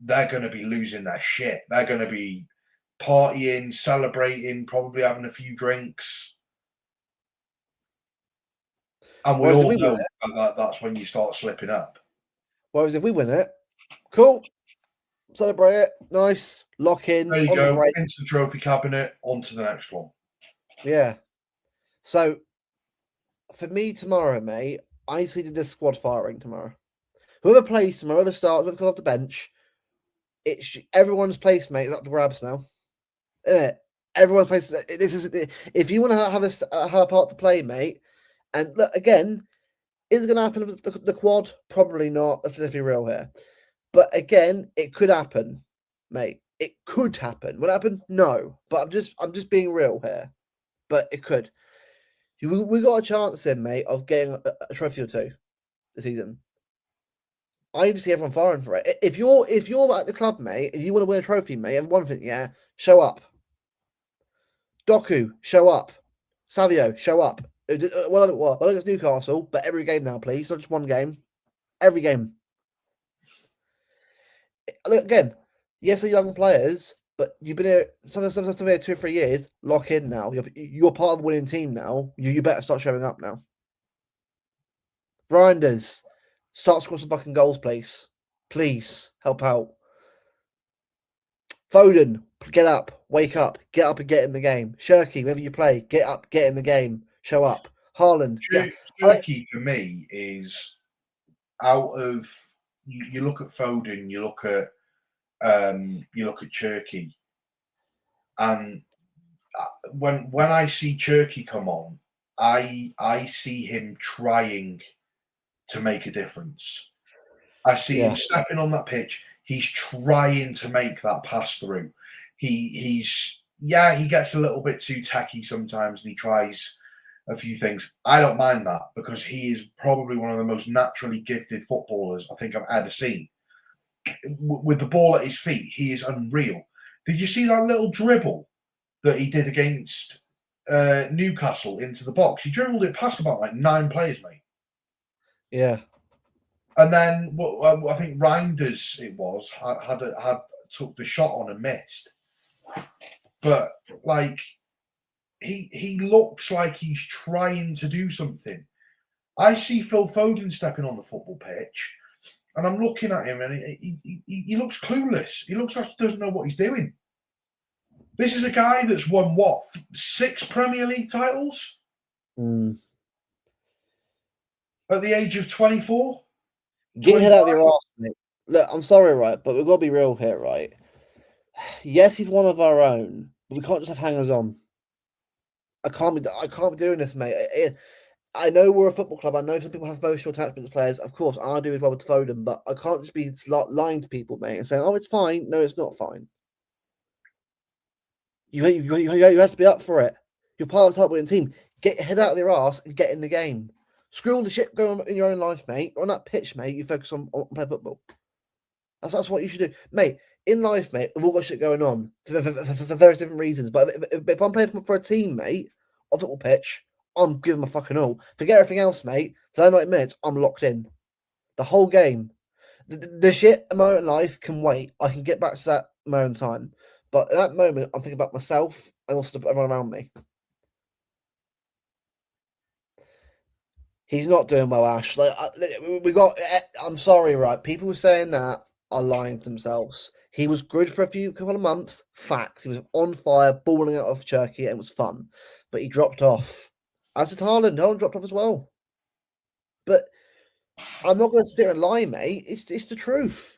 they're going to be losing their shit. They're going to be partying, celebrating, probably having a few drinks. And we Whereas if all we win know it, that's when you start slipping up. whereas if we win it, cool, celebrate it, nice, lock in, There you on the go, break. into the trophy cabinet, on to the next one. Yeah. So for me tomorrow, mate, I see this squad firing tomorrow. Whoever plays tomorrow, whoever starts, whoever comes off the bench, everyone's place, mate, is up for grabs now. Isn't it? Everyone's place. This is if you want to have a part to play, mate. And look again, is it going to happen with the quad? Probably not. Let's be real here. But again, it could happen, mate. It could happen. Will it happen? No. But I'm just being real here. But it could. We got a chance in, mate, of getting a trophy or two this season. I need to see everyone firing for it. If you're at the club, mate, and you want to win a trophy, mate, and one thing, yeah, show up. Doku, show up. Savio, show up. Well, it's Newcastle, but every game now, please. Not just one game. Every game. Look, again, yes, they're young players, but you've been here sometimes here 2 or 3 years. Lock in now. You're part of the winning team now. You better start showing up now. Grinders, start scoring some fucking goals, please. Please help out. Foden, get up, wake up, get up and get in the game. Shirky, wherever you play, get up, get in the game, show up. Haaland, yeah. Turkey for me is out of you look at Foden, you look at Cherky, and when I see Cherky come on, I see him trying to make a difference. I see him stepping on that pitch. He's trying to make that pass through. He gets a little bit too techy sometimes, and he tries a few things. I don't mind that because he is probably one of the most naturally gifted footballers I think I've ever seen. With the ball at his feet, he is unreal. Did you see that little dribble that he did against Newcastle into the box? He dribbled it past about like 9 players, mate. Yeah. And then I think Reinders had took the shot on and missed. But like he looks like he's trying to do something. I see Phil Foden stepping on the football pitch, and I'm looking at him, and he looks clueless. He looks like he doesn't know what he's doing. This is a guy that's won 6 Premier League titles at the age of 24. Get your head out of your arse, mate. Look, I'm sorry, right, but we've got to be real here, right? Yes, he's one of our own, but we can't just have hangers on. I can't be doing this, mate. I know we're a football club. I know some people have emotional attachment to players. Of course, I do as well with Foden, but I can't just be lying to people, mate, and saying, "Oh, it's fine." No, it's not fine. You have to be up for it. You're part of the top winning team. Get your head out of your ass and get in the game. Screw all the shit going on in your own life, mate. On that pitch, mate, you focus on playing football. That's what you should do, mate. In life, mate, we've all got shit going on for various different reasons. But if I'm playing for a team, mate, on football pitch, I'm giving my fucking all. Forget everything else, mate. For that 90 minutes, I'm locked in. The whole game. The shit moment in life can wait. I can get back to that moment in time. But at that moment, I'm thinking about myself and also everyone around me. He's not doing well, Ash. I'm sorry, right? People saying that are lying to themselves. He was good for couple of months. Facts. He was on fire, balling out of Turkey, and it was fun. But he dropped off. As did Haaland. Haaland dropped off as well. But I'm not going to sit here and lie, mate. It's the truth.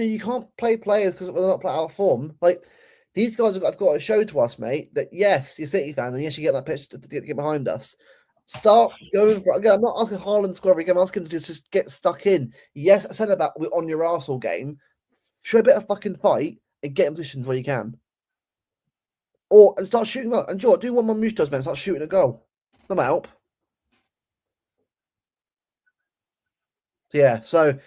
You can't play players because they're not out of form. Like these guys have got to show to us, mate, that yes, you're City fans, and yes, you get that pitch to get behind us. Start going for again. I'm not asking Haaland to score every game. I'm asking him to just get stuck in. Yes, I said about on your Arsenal game. Show a bit of fucking fight and get in positions where you can. Or and start shooting up. And do what Mamush does, man. Start shooting a goal. That might help. Yeah, so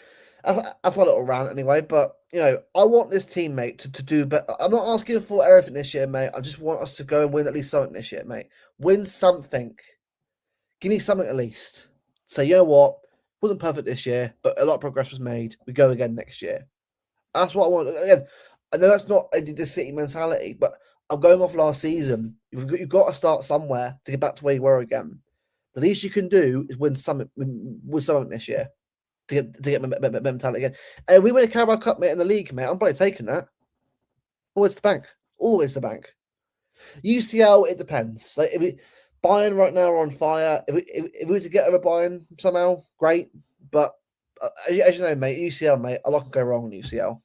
that's my little rant anyway. But I want this teammate to do better. I'm not asking for everything this year, mate. I just want us to go and win at least something this year, mate. Win something. Give me something at least. Say, you know what? Wasn't perfect this year, but a lot of progress was made. We go again next year. That's what I want. Again, I know that's not the City mentality, but I'm going off last season. You've got to start somewhere to get back to where you were again. The least you can do is win something this year to get mentality again. And we win a Carabao Cup, mate, in the league, mate. I'm probably taking that. Always the bank. Always the bank. UCL, it depends. Like if Bayern right now are on fire. If we were to get over Bayern somehow, great. But as you know, mate, UCL, mate, a lot can go wrong in UCL.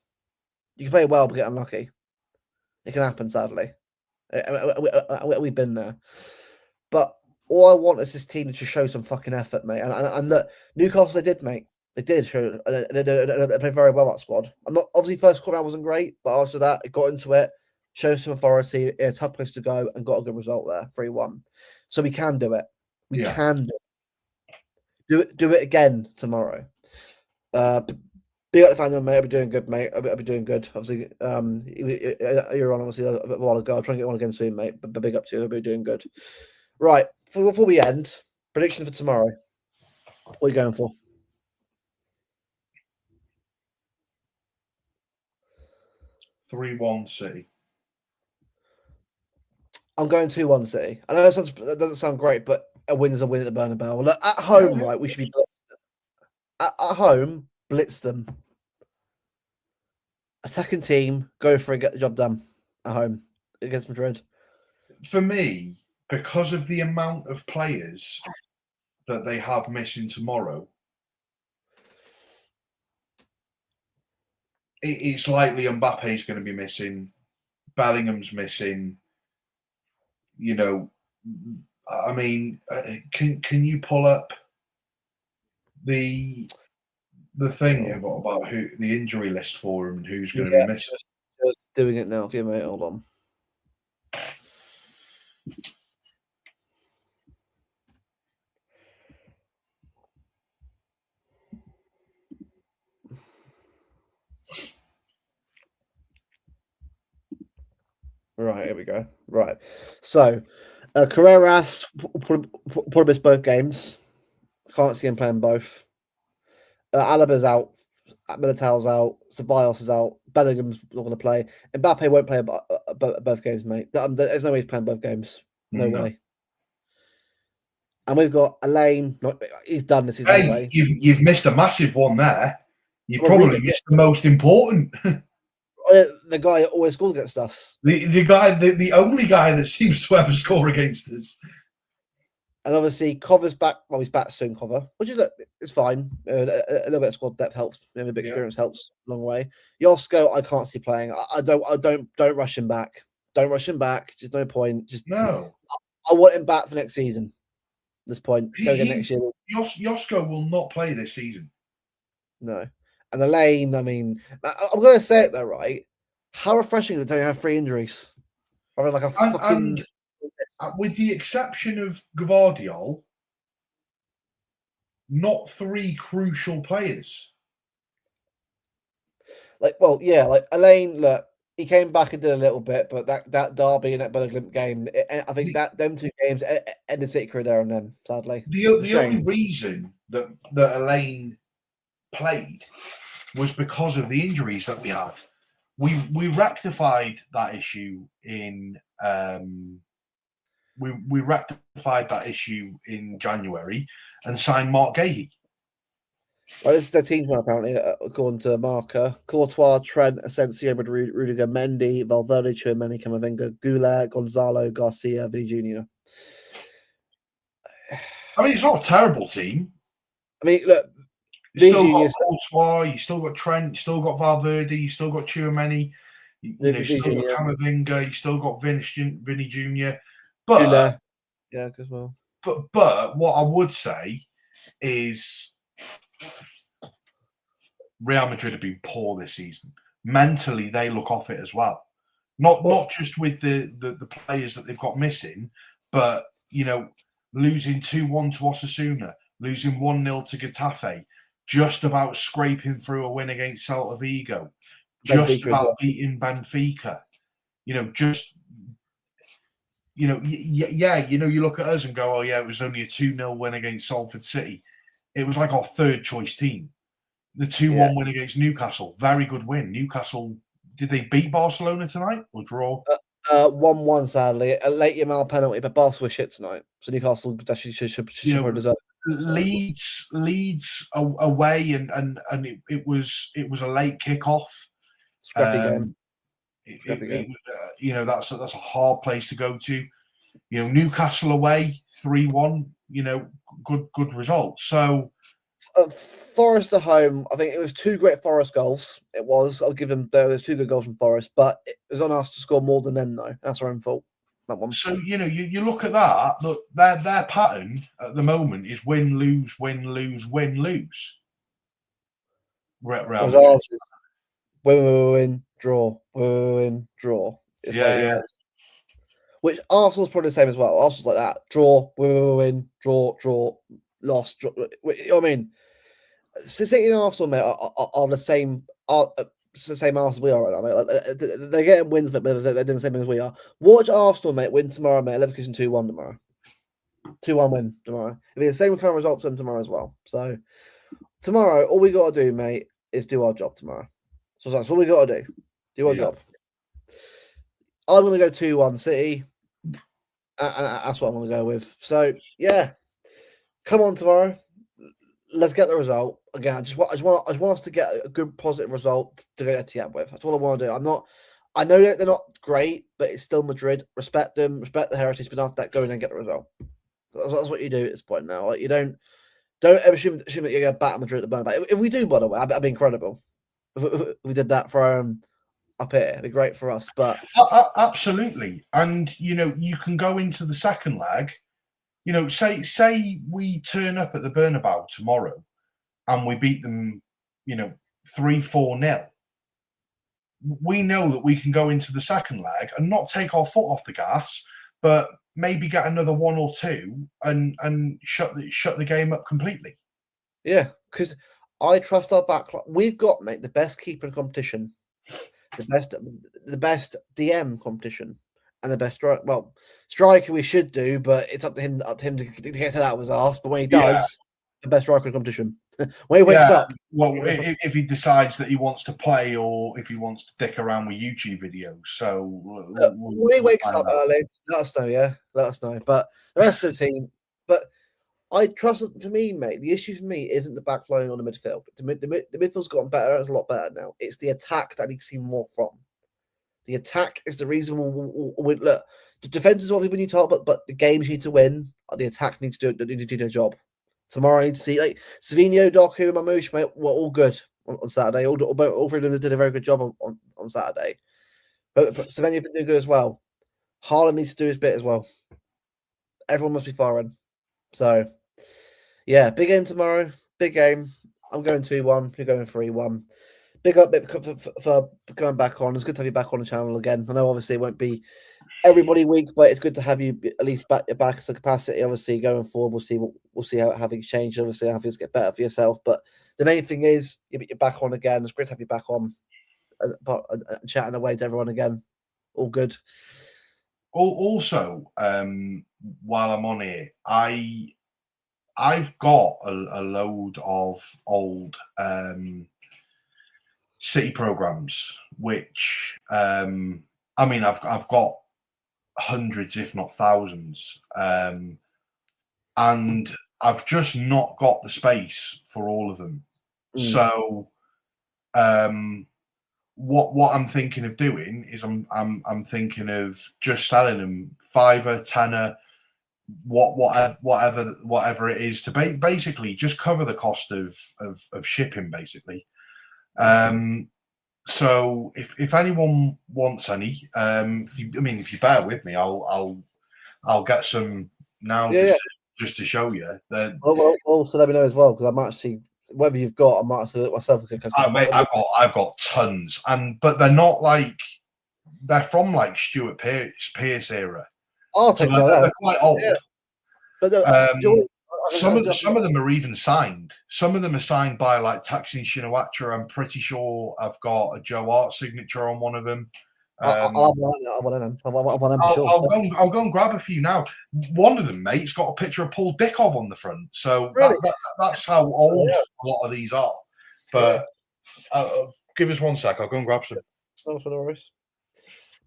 You can play well but get unlucky. It can happen, sadly. We've been there. But all I want is this team to show some fucking effort, mate. And look, Newcastle, they did, mate. They did show. They played very well, that squad. I'm not obviously first quarter wasn't great, but after that, it got into it, showed some authority, a tough place to go, and got a good result there, 3-1. So we can do it. We can do it again tomorrow. Big up the fan, mate. I'll be doing good, mate. I'll be doing good. Obviously, you're on obviously a while ago. I'll try and get on again soon, mate. But big up to you. I'll be doing good. Right, before we end, prediction for tomorrow. What are you going for? 3-1 City. I'm going 2-1 City. I know that doesn't sound great, but a win is a win at the Bernabeu. Look, at home, right, we should be at home, blitz them. Attacking team, go for it, get the job done at home against Madrid. For me, because of the amount of players that they have missing tomorrow, it's likely Mbappe's going to be missing, Bellingham's missing. I mean, can you pull up the thing about who the injury list for him and who's going to be missing? Just doing it now, for you, mate. Hold on. Right, here we go. Right, so Carreras probably missed both games. Can't see him playing both. Alaba's out. Militao's out. Ceballos is out. Bellingham's not going to play. Mbappe won't play both games, mate. There's no way he's playing both games. No way. And we've got Elaine. He's done this season anyway. You've missed a massive one there. You probably missed the most important. The guy that always scores against us. The only guy that seems to ever score against us. And obviously, Cover's back. Well, he's back soon, Cover, which is it's fine. A little bit of squad depth helps. A bit of experience helps a long way. Yosko, I can't see playing. I don't rush him back. Don't rush him back. Just no point. Just no. I want him back for next season. At this point, next year. Yosko will not play this season. No. And Elaine, I mean, I'm going to say it though, right? How refreshing that they don't have 3 injuries. I mean, like a fucking. With the exception of Gvardiol, not 3 crucial players. Like Elaine, look, he came back and did a little bit, but that Derby and that Bellingham game, I think them 2 games ended City career there and then, sadly. The only reason that Elaine played was because of the injuries that we had. We rectified that issue in we rectified that issue in January and signed Mark Gahey. Well, this is their team apparently, according to Marca. Courtois, Trent, Asensio, Rudiger, Mendy, Valverde, Tchouameni, Camavinga, Goulet, Gonzalo, Garcia, Vini Jr. I mean, it's not a terrible team. I mean, look, You still got Courtois, you still got Trent, you still got Valverde, you still got Tchouaméni, you still got Camavinga, you still got Vinny Jr. But yeah, as well. But what I would say is Real Madrid have been poor this season. Mentally, they look off it as well. Not just with the players that they've got missing, but losing 2-1 to Osasuna, losing 1-0 to Getafe, just about scraping through a win against Celta Vigo, just about beating Benfica. You look at us and go, oh yeah, it was only a 2-0 win against Salford City. It was like our third choice team. The 2-1 win against Newcastle, very good win. Newcastle, did they beat Barcelona tonight or draw? 1-1, sadly. A late Yamal penalty, but Barca were shit tonight. So Newcastle actually should deserve it. Leeds away, and it was a late kickoff. Scrappy game. That's a hard place to go to. Newcastle away 3-1. Good result. So. Forest at home, I think it was 2 great Forest goals. It was. I'll give them there. There's 2 good goals from Forest, but it was on us to score more than them, though. That's our own fault. That one. So you look at that. Look, their pattern at the moment is win, lose, win, lose, win, lose. Win, draw, win, draw. Which Arsenal's probably the same as well. Arsenal's like that. Draw, win, draw, lost. Draw. I mean, City and Arsenal, mate, are the same. It's the same Arsenal we are right now, mate. They're getting wins, but they're doing the same thing as we are. Watch Arsenal, mate, win tomorrow, mate. Leverkusen 2-1 tomorrow. 2-1 win tomorrow. It'll be the same kind of result for them tomorrow as well. So tomorrow, all we got to do, mate, is do our job tomorrow. So that's all we got to do. Do our job. I'm going to go 2-1 City. And that's what I'm going to go with. So, yeah. Come on tomorrow. Let's get the result. Again, I just want us to get a good positive result to go Etihad with. That's all I want to do. I know that they're not great, but it's still Madrid. Respect them, respect the heritage, but after that, go in and get the result. That's what you do at this point now. Like, you don't ever assume that you're going to batter Madrid at the Bernabeu. If we do, by the way, that'd be incredible. If we did that for up here, it'd be great for us. But absolutely, and you can go into the second leg. Say we turn up at the Bernabeu tomorrow and we beat them, 3-4-0. We know that we can go into the second leg and not take our foot off the gas, but maybe get another 1 or 2 and shut the game up completely. Yeah, because I trust our back. We've got, mate, the best keeper in competition, the best DM competition. And the best striker we should do, but it's up to him to get that out of his arse. But when he does, the best striker in competition. When he wakes up. Well, if he decides that he wants to play or if he wants to dick around with YouTube videos. So when he wakes up early, let us know, let us know. But the rest of the team, but I trust it. For me, mate, the issue for me isn't the back line on the midfield. The midfield's gotten better. It's a lot better now. It's the attack that I need to see more from. The attack is the reason we'll win. Look, the defense is what we need to talk about, but the games need to win. The attack needs to do their job. Tomorrow, I need to see Savinho, Doku, and Mamouche, mate. We're all good on Saturday. All 3 of them did a very good job on Saturday. But Savinho been doing good as well. Haaland needs to do his bit as well. Everyone must be firing. So, yeah, big game tomorrow. Big game. I'm going 2-1. You're going 3-1. Big up for going back on. It's good to have you back on the channel again. I know obviously it won't be everybody week, but it's good to have you at least back as a capacity. Obviously going forward, we'll see how things change. Obviously how things get better for yourself. But the main thing is you're back on again. It's great to have you back on and chatting away to everyone again. All good. Also, while I'm on here, I've got a load of old City programs, which I've got hundreds, if not thousands, and I've just not got the space for all of them. So, what I'm thinking of doing is I'm thinking of just selling them 5, 10, whatever it is to basically just cover the cost of shipping, basically. So if anyone wants any, if you bear with me, I'll get some now just to show you that. Well, also let me know as well, because I'm actually, whether you've got, I might have to look myself. Mate, I've got tons, but they're not like, they're from like Stuart Pearce era. I'll take some of They're that. quite old. Yeah. But some of them are even signed. Some of them are signed by like Taksin Shinawatra. I'm pretty sure I've got a Joe Hart signature on one of them. I'll have one of them. I'll go and grab a few now. One of them, mate, it's got a picture of Paul Dickov on the front. So really? that's how old a lot of these are. But give us 1 sec. I'll go and grab some. No worries.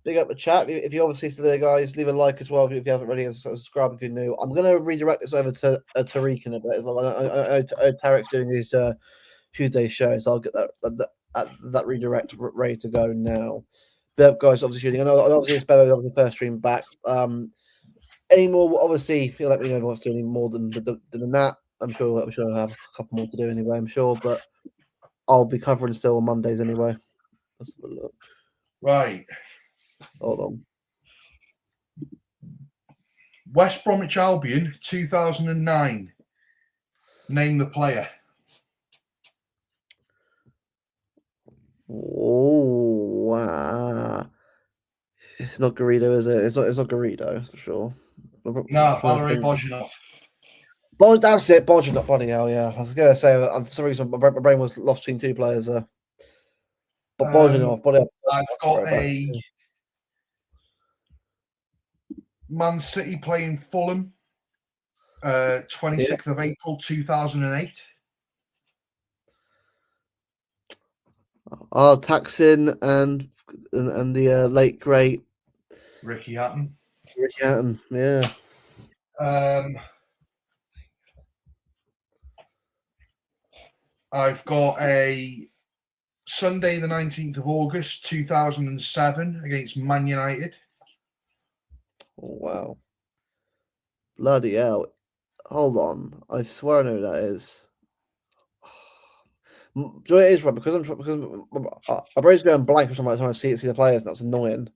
Big up the chat. If you obviously still there, guys, leave a like as well if you haven't already. Subscribe if you're new. I'm going to redirect this over to Tariq in a bit as well. I Tariq's doing his Tuesday show, so I'll get that redirect ready to go now. But guys, obviously shooting. I know obviously it's better than the first stream back. Any more? Obviously, you'll let me know if you want to do any more than that. I'm sure I'll have a couple more to do anyway. I'm sure, but I'll be covering still on Mondays anyway. Let's have a look. Right. Hold on. West Bromwich Albion, 2009. Name the player. Oh wow! It's not Garrido, is it? It's not Garrido for sure. No, Valery Bozhinov. That's it, Bozhinov. Bloody hell, yeah. I was going to say, for some reason, my brain was lost between two players there. But Bozhinov, I've got a Man City playing Fulham, 26th of April 2008. Taksin and the late great Ricky Hatton. Yeah. I've got a Sunday the 19th of August 2007 against Man United. Oh, wow. Bloody hell. Hold on. I swear I know who that is. Do you know what it is, Rob? Because my brain's going blank every time I try to see the players, and that's annoying.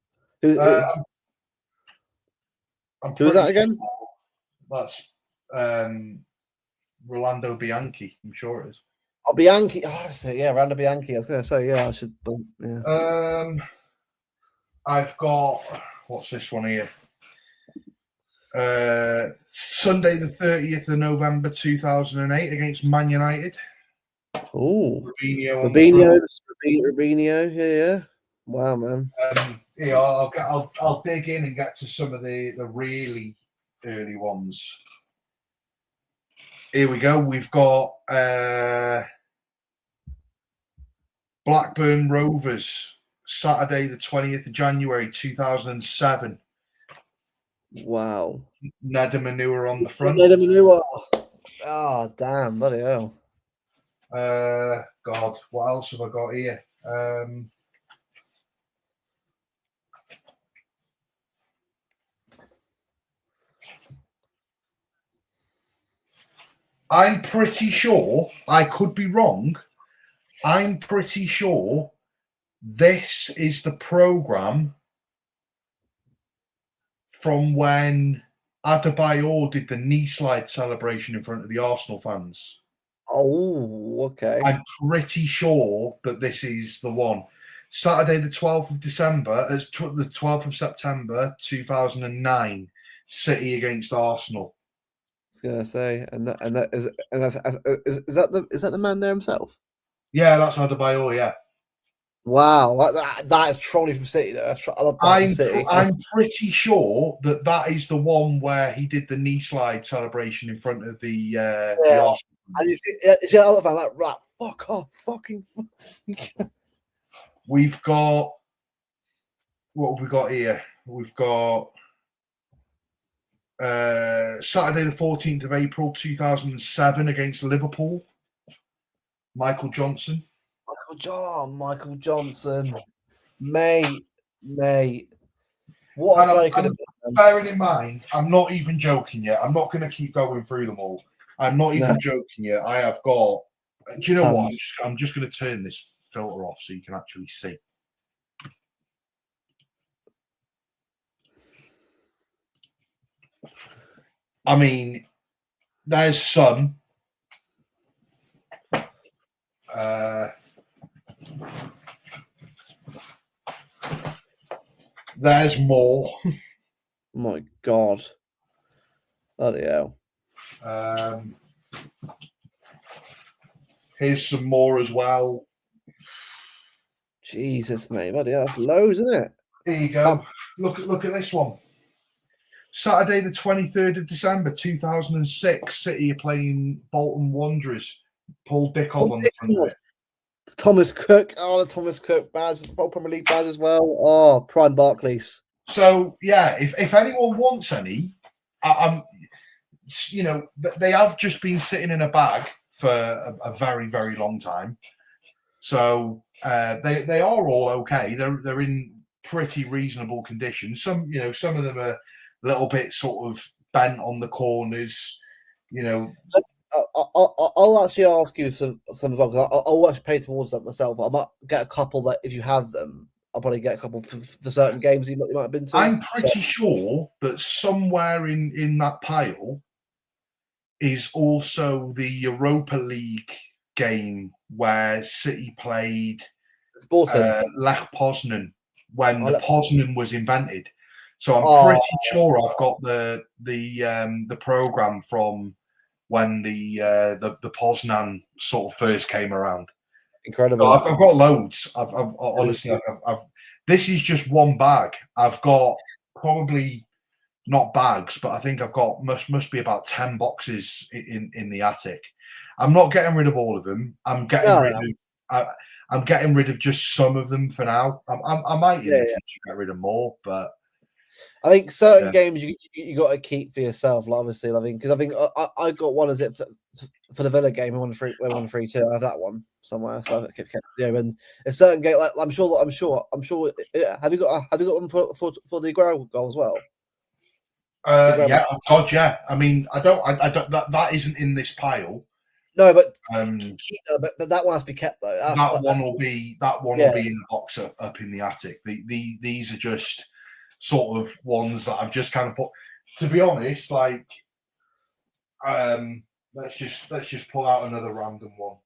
Who is that again? Sure that's Rolando Bianchi. I'm sure it is. Oh, Bianchi. Oh, Rolando Bianchi. I was going to say, I should. Yeah. I've got, what's this one here? Sunday the 30th of November 2008 against Man United. Oh, Rubinho. Yeah. Wow, man. I'll dig in and get to some of the really early ones. Here we go. We've got Blackburn Rovers, Saturday the 20th of January 2007. Wow. Neda Manua on the front. Neda Manua. Oh, damn. Bloody hell. God, what else have I got here? I'm pretty sure, I could be wrong, I'm pretty sure this is the programme from when Adebayor did the knee slide celebration in front of the Arsenal fans. Oh, okay. I'm pretty sure that this is the one. Saturday, the 12th of December, the 12th of September, 2009, City against Arsenal. I was gonna say, is that the man there himself? Yeah, that's Adebayor. Yeah. Wow, that is probably from City though. I'm pretty sure that is the one where he did the knee slide celebration in front of the Arsenal. And you see other fan like, right, fuck off, fucking. We've got, what have we got here? We've got Saturday the 14th of April 2007 against Liverpool. Michael Johnson. Michael Johnson. Mate. What a play could have been. bearing in mind, I'm not even joking yet. I'm not going to keep going through them all. I'm not even No. joking yet. I have got. Do you know what? Tons. I'm just going to turn this filter off so you can actually see. I mean, there's some. There's more. My God. Bloody hell. Here's some more as well. Jesus, mate. Bloody hell. That's loads, isn't it? Here you go. Look at this one. Saturday, the 23rd of December, 2006. City are playing Bolton Wanderers. Paul Dickov on the front of it. Thomas Cook. Oh, the Thomas Cook badge. The Premier League badge as well. Oh, Prime Barclays. So, yeah, if anyone wants any, I'm, you know, they have just been sitting in a bag for a very, very long time. So they are all okay. They're in pretty reasonable condition. Some of them are a little bit sort of bent on the corners. I'll actually ask you some as well. I'll actually pay towards that myself. I might get a couple that if you have them, I'll probably get a couple for certain games you might have been to. I'm pretty sure that somewhere in that pile is also the Europa League game where City played Lech Poznan when the Poznan was invented. So I'm pretty sure I've got the program from when the Poznan sort of first came around. Incredible. So I've got loads. I've honestly, this is just one bag. I've got probably not bags, but I think I've got must be about 10 boxes in the attic. I'm not getting rid of all of them. I'm getting rid of just some of them for now. I might in the future get rid of more, but I think certain games you got to keep for yourself. Like obviously, because I think I got one as it for the Villa game. We won 3-2. I have that one somewhere. So I kept and a certain game like I'm sure. Have you got one for the Aguero goal as well? Yeah, oh God, yeah. I mean, I don't. That isn't in this pile. No, but that one has to be kept though. That one will be in the box up in the attic. These are just sort of ones that I've just kind of put. To be honest, like, let's just pull out another random one.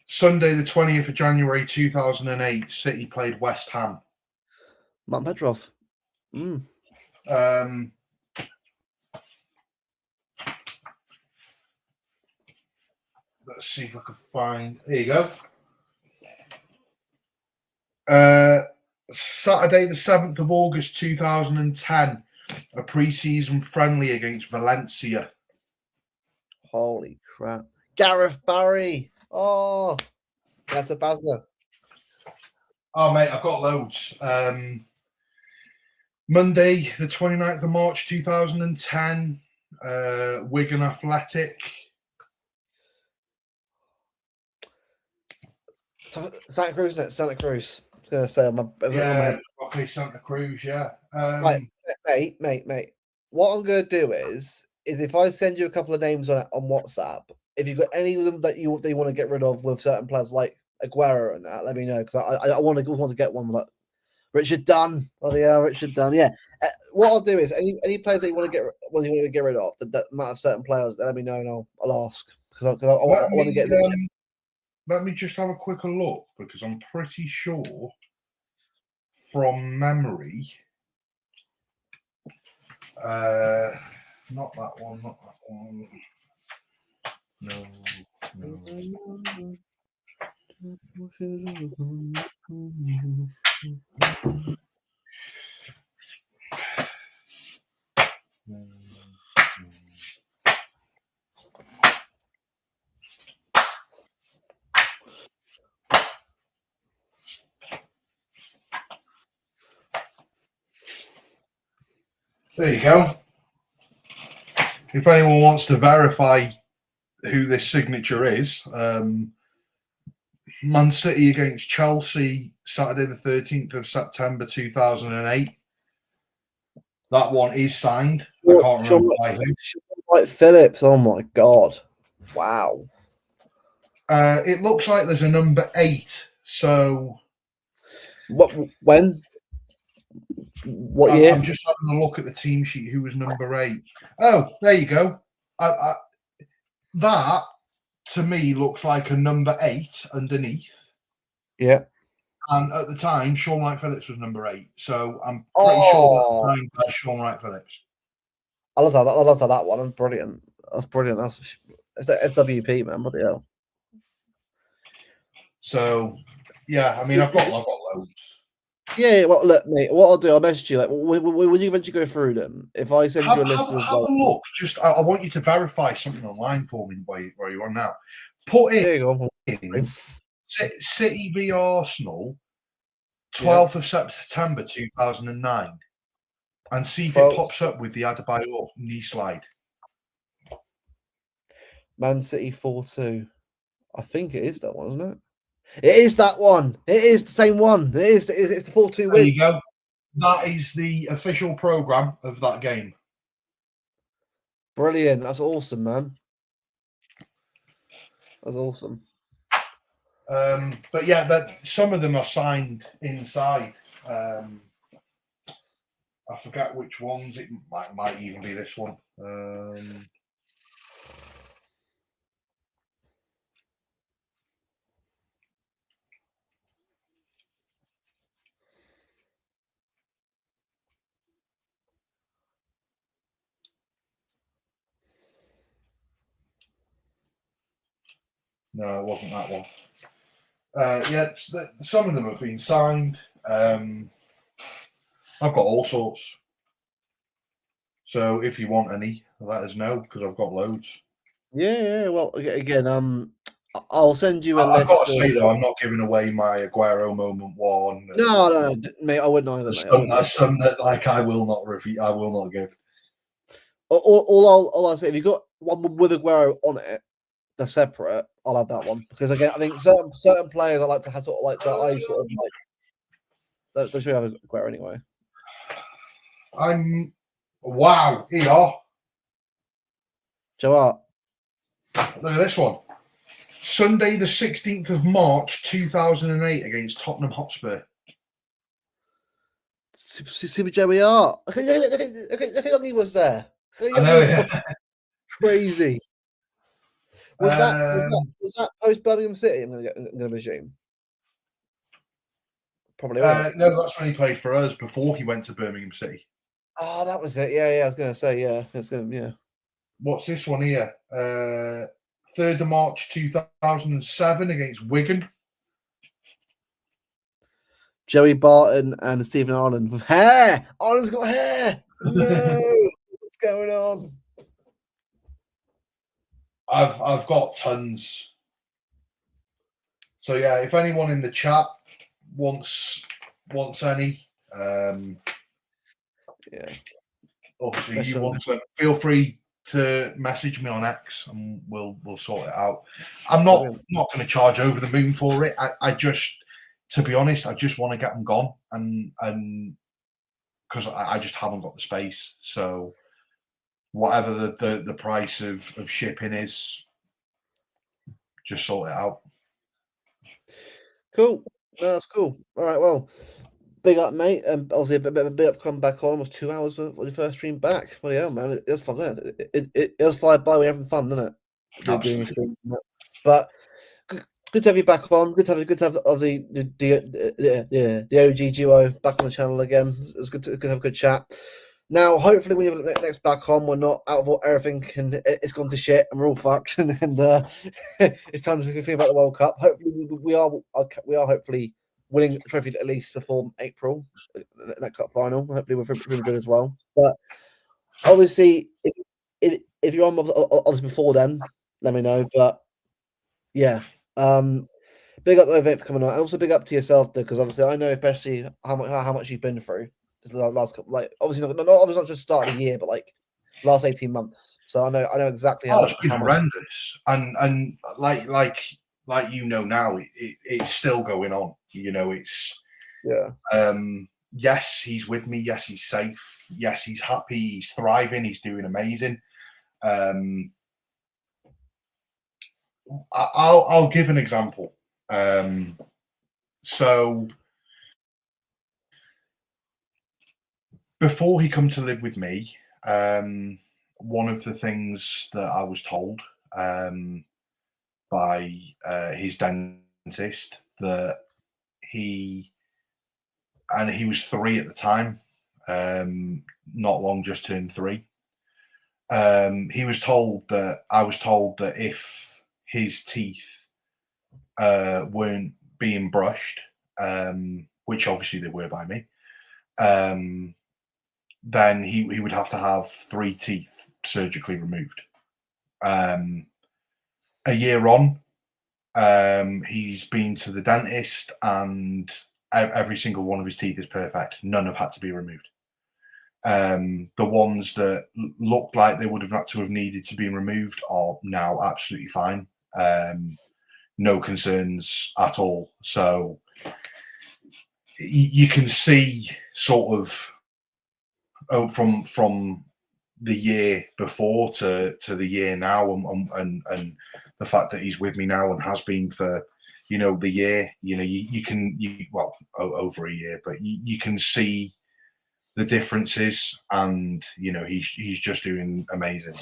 Sunday, the 20th of January, 2008, City played West Ham. Martin Petrov. Let's see if I can find. Here you go. Saturday, the 7th of August, 2010, a pre-season friendly against Valencia. Holy crap. Gareth Barry. Oh, that's a Basler. Oh, mate, I've got loads. Monday, the 29th of March, 2010, Wigan Athletic. Santa Cruz, isn't it? Santa Cruz. I was going to say on my head. Okay, Santa Cruz, yeah. Right, mate. What I'm going to do is if I send you a couple of names on WhatsApp, if you've got any of them that you want to get rid of with certain players like Aguero and that, let me know because I want to get one like Richard Dunn. Oh yeah, Richard Dunn. Yeah. What I'll do is any players that you want to get rid of that might have certain players, let me know and I'll ask because I want to get. Let me just have a quicker look because I'm pretty sure from memory. Not that one. No. There you go. If anyone wants to verify who this signature is, Man City against Chelsea, Saturday the 13th of September 2008. That one is signed. I can't remember by who. Like Phillips. Oh my god! Wow. It looks like there's a number 8. So What? When? What year? I'm just having a look at the team sheet. Who was number 8? Oh, there you go. That to me looks like a number 8 underneath. Yeah. And at the time, Sean Wright Phillips was number 8. So I'm pretty sure that's signed by Sean Wright Phillips. I love that. I love that one. That's brilliant. That's brilliant. It's SWP, man. What the hell? So yeah, I mean, I've got loads. Yeah. Well, look, mate. What I'll do, I'll message you. Like, when you eventually go through them, if I send you a list, have a look. Just I want you to verify something online for me where you are now. Put in City v Arsenal, 12th of September 2009, and see if it pops up with the Adebayor knee slide. Man City 4-2. I think it is that one, isn't it? It is that one. It is the same one. It's the 4-2 win. There you go. That is the official program of that game. Brilliant. That's awesome, man. That's awesome. But yeah, some of them are signed inside. I forget which ones. It might even be this one. No, it wasn't that one. Yeah, some of them have been signed. I've got all sorts. So if you want any, let us know because I've got loads. Yeah. Well, again, I'll send you a list. I've got to say though, I'm not giving away my Aguero moment one. No, mate, I wouldn't either. There's some that like I will not repeat. I will not give. All I'll say, if you got one with Aguero on it, they're separate. I'll have that one because again, I think certain players I like to have sort of like that. I sort of like. They should have Aguero anyway. Wow, here you are. Joe Hart. Look at this one. Sunday, the 16th of March, 2008, against Tottenham Hotspur. Super Joey Hart. Look how long he was there. I know, yeah. Crazy. Was that post Birmingham City? I'm going to assume. Probably. No, that's when he played for us before he went to Birmingham City. Oh, that was it. Yeah. I was going to say, yeah. What's this one here? 3rd of March 2007 against Wigan. Joey Barton and Stephen Ireland with hair. Ireland's got hair. No, what's going on? I've got tons. So yeah, if anyone in the chat wants any, yeah, obviously you want to, feel free to message me on X and we'll sort it out. I'm not going to charge over the moon for it. I just, to be honest, I just want to get them gone and because I just haven't got the space. So whatever the price of shipping is, just sort it out. Cool. No, that's cool. All right, well, big up, mate. Obviously, a bit up come back on. Almost 2 hours for the first stream back. Well, yeah, man, it was fun. It was fly by. We're having fun, isn't it? Absolutely. But good to have you back on. Good to have obviously the OG duo back on the channel again. It was good to have a good chat. Now, hopefully, when you're next back on, we're not out of everything and it's gone to shit and we're all fucked and it's time to think about the World Cup. Hopefully, we are hopefully winning the trophy at least before April, that cup final. Hopefully, we're really good as well. But obviously, if you're on obviously before then, let me know. But yeah, big up the event for coming on. Also, big up to yourself though, because obviously I know especially how much you've been through. The last couple, like obviously not just start of the year, but like last 18 months. So I know exactly how. It's been horrendous, and like like now, it's still going on. It's Yeah. yes, he's with me. Yes, he's safe. Yes, he's happy. He's thriving. He's doing amazing. I'll give an example. So before he come to live with me, one of the things that I was told by his dentist that he was 3 at the time, not long just turned 3. I was told that if his teeth weren't being brushed, which obviously they were by me, then he would have to have 3 teeth surgically removed. A year on, he's been to the dentist, and every single one of his teeth is perfect. None have had to be removed. The ones that looked like they would have had to have needed to be removed are now absolutely fine. No concerns at all. So you can see sort of from the year before to the year now, and the fact that he's with me now and has been for the year. Over a year, but you can see the differences, and he's just doing amazing,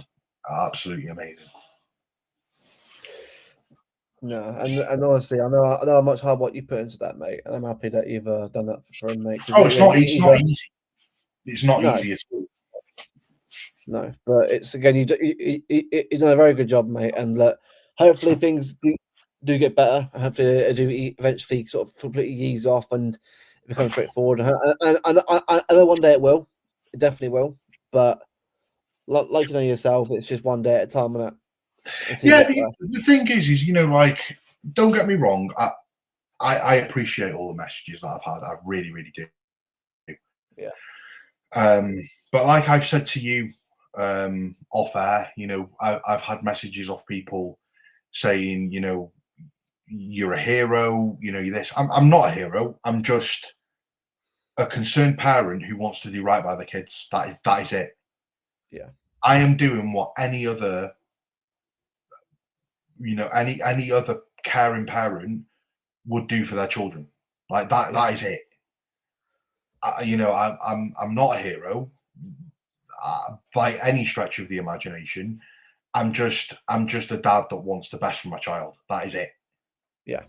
absolutely amazing. Yeah, and honestly, I know how much hard work you put into that, mate, and I'm happy that you've done that for him, mate. Oh, it's not easy. It's not easy at all. No, but it's again, you've done a very good job, mate, and hopefully things do get better. Hopefully they do eventually sort of completely ease off and it becomes straightforward. And I know one day it will, it definitely will. But like yourself, it's just one day at a time, isn't it? Yeah, the thing is, like, don't get me wrong, I appreciate all the messages that I've had. I really, really do. Yeah. But like I've said to you off air, I've had messages off people saying, you're a hero, you're this. I'm not a hero. I'm just a concerned parent who wants to do right by the kids. That is it. Yeah. I am doing what any other any other caring parent would do for their children. Like that. That is it. I'm not a hero by any stretch of the imagination. I'm just a dad that wants the best for my child. That is it. Yeah,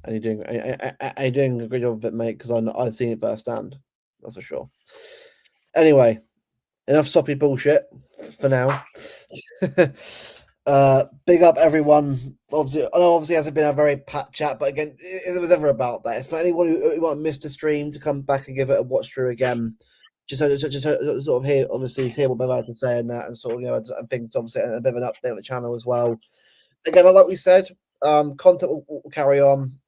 and you're doing a great job of it, mate. Because I've seen it firsthand. That's for sure. Anyway, enough soppy bullshit for now. Big up everyone. Obviously, I know it hasn't been a very pat chat, but again, it was ever about that. It's for anyone who missed the stream to come back and give it a watch through again. Just sort of hear what Bevo had to say and that, and sort of and things obviously, and a bit of an update on the channel as well. Again, like we said, content will carry on.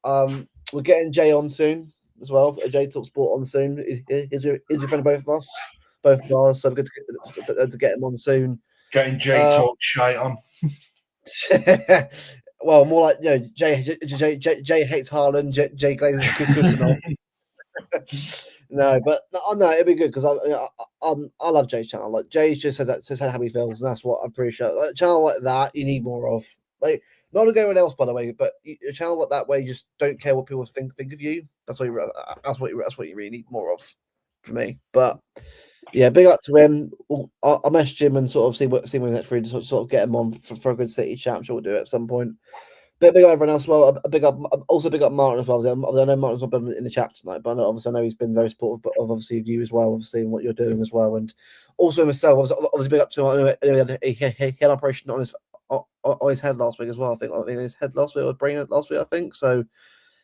We're getting Jay on soon as well. Jay Talk Sport on soon. Is your friend of both of us? Both of us. So good to get him on soon. Getting Jay Talk shite on. Well, more like Jay hates Haaland. Jay glazes Kusanov. No, but no, it'd be good because I love Jay's channel. Like Jay just says how he feels, and that's what I appreciate. Like, a channel like that, you need more of. Like, not anyone else, by the way, but a channel like that where you just don't care what people think of you. That's what you really need more of, for me. But yeah, big up to him. I'll message him and sort of see when he's next free to sort of get him on for a good City chat. I'm sure we'll do it at some point. Big up everyone else as well. Big up Martin as well. I know Martin's not been in the chat tonight, but I know he's been very supportive of obviously of you as well, obviously, and what you're doing as well. And also myself, obviously big up to him. He had an operation on his head last week as well. I think his head last week or brain last week, I think. So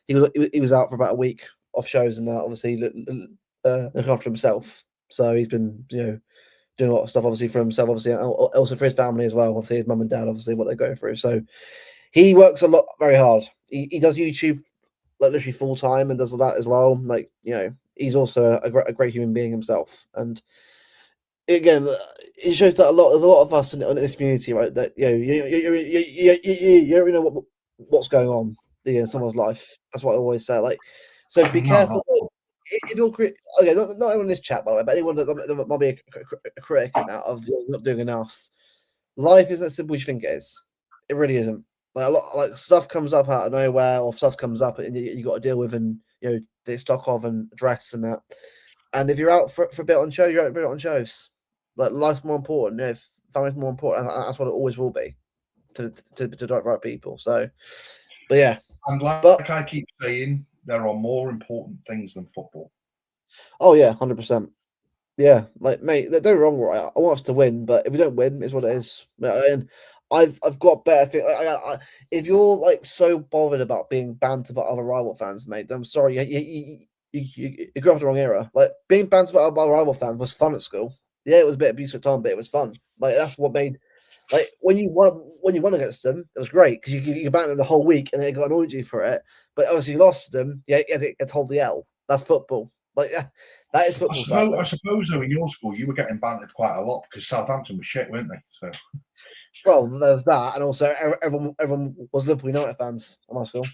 he was out for about a week off shows and that, obviously looking after himself. So he's been doing a lot of stuff obviously for himself, obviously, and also for his family as well. Obviously his mum and dad, obviously what they're going through. So he works a lot, very hard. He does YouTube like literally full time and does that as well. Like he's also a great human being himself. And again, it shows that there's a lot of us in this community, right? That you don't really know what's going on. someone's life. That's what I always say. Like, so be No, careful. no. If you're okay, not everyone in this chat, by the way, but anyone that might be a critic now of you're not doing enough. Life isn't as simple as you think it is. It really isn't. Like a lot, like stuff comes up out of nowhere, or stuff comes up and you got to deal with and take stock of and address and that. And if you're out for a bit on show, you're out a bit on shows. Like life's more important. Family's more important. That's what it always will be to the right people. So, but yeah, And but like I keep saying, there are more important things than football. oh yeah, 100%. Yeah, like mate, don't get me wrong, right? I want us to win, but if we don't win, it's what it is. And I've got better things. If you're like so bothered about being bantered by other rival fans, mate, then I'm sorry, you grew up in the wrong era. Like being bantered by rival fans was fun at school. Yeah, it was a bit abusive at time, but it was fun. Like that's what made like when you won against them, it was great because you banter them the whole week and they got annoyed you for it. But obviously you lost to them, yeah, you get told the L. That's football. Like that is football. I suppose though, in your school, you were getting bantered quite a lot because Southampton was shit, weren't they? So, well, there was that, and also everyone was Liverpool United fans at my school.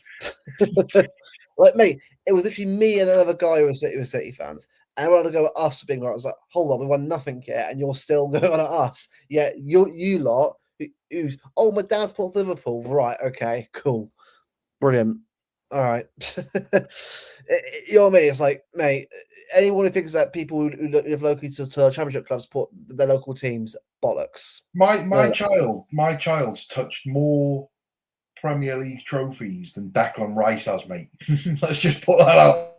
Like, mate, it was literally me and another guy who was City fans. And I wanted to go at us being right. I was like, hold on, we won nothing yet, and you're still going on at us. Yeah, you lot who's my dad supports Liverpool. Right, okay, cool. Brilliant. All right. You know what I mean? It's like, mate, anyone who thinks that people who live locally to championship clubs support their local teams, bollocks. my child's touched more Premier League trophies than Declan Rice has, mate. Let's just put that out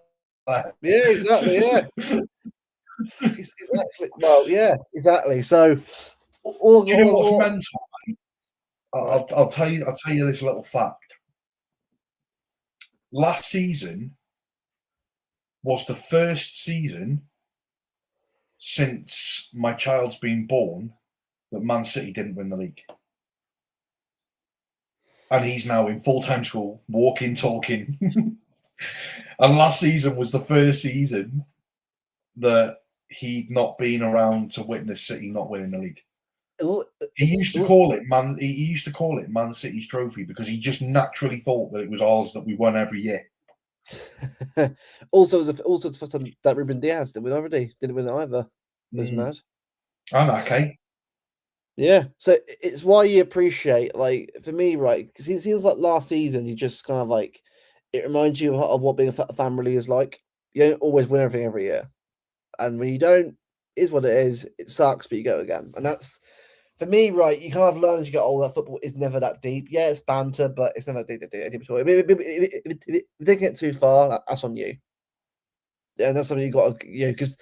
there. Yeah, exactly. Yeah, exactly. Well, yeah, exactly. So, Do you know what's mental? Right. I'll tell you this little fact. Last season was the first season since my child's been born that Man City didn't win the league. And he's now in full-time school, walking, talking. And last season was the first season that he'd not been around to witness City not winning the league. He used to call it Man City's trophy because he just naturally thought that it was ours that we won every year. Also, it's the first time that Ruben Diaz didn't win already. Didn't win it either. It was mad. And okay. Yeah, so it's why you appreciate, like, for me, right? Because it seems like last season you just kind of like it reminds you of what being a family is like. You don't always win everything every year, and when you don't, is what it is. It sucks, but you go again, and that's for me, right? You kind of learn as you get older. Football is never that deep. Yeah, it's banter, but it's never deep at all. If you take it too far, that's on you. Yeah, and that's something you got to, because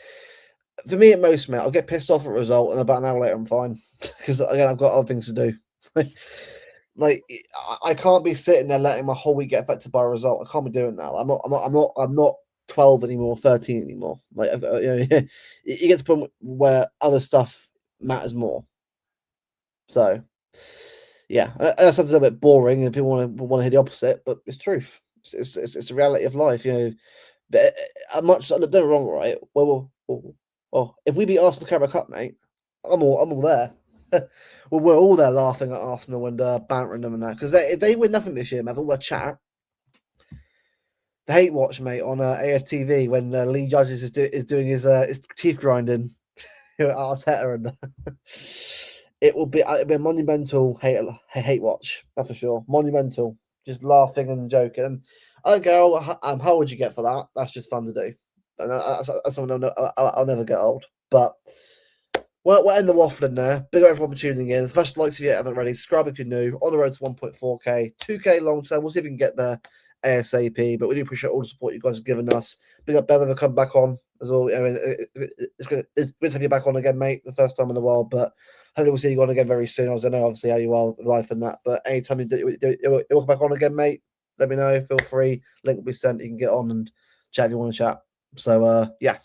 for me at most, mate, I'll get pissed off at a result, and about an hour later, I'm fine because again, I've got other things to do. Like I can't be sitting there letting my whole week get affected by a result. I can't be doing that. I'm not 12 anymore, 13 anymore. Like I've got, you get to the point where other stuff matters more. So, yeah, that sounds a bit boring, and people want to hear the opposite, but it's truth. It's the reality of life, But much don't get me wrong, right? Well, if we beat Arsenal Carabao Cup, mate, I'm all there. Well, we're all there laughing at Arsenal and bantering them and that because if they win nothing this year, man, all that chat. The hate watch, mate, on AFTV when Lee Judges is doing his teeth grinding at Arteta and it'll be a monumental hate watch, that's for sure. Monumental, just laughing and joking. And I don't care how would you get for that? That's just fun to do, and that's something I'll never get old. But we'll end the waffling there. Big up everyone for tuning in. Smash the likes if you haven't already. Subscribe if you're new. On the road to 1.4K, 2K long term. We'll see if we can get there ASAP. But we do appreciate all the support you guys have given us. Big up Bevo for coming back on as well. I mean, it's good to have you back on again, mate. The first time in a while, but hopefully we'll see you on again very soon. I know obviously how you are with life and that. But anytime you welcome back on again, mate, let me know. Feel free. Link will be sent. You can get on and chat if you want to chat. So yeah.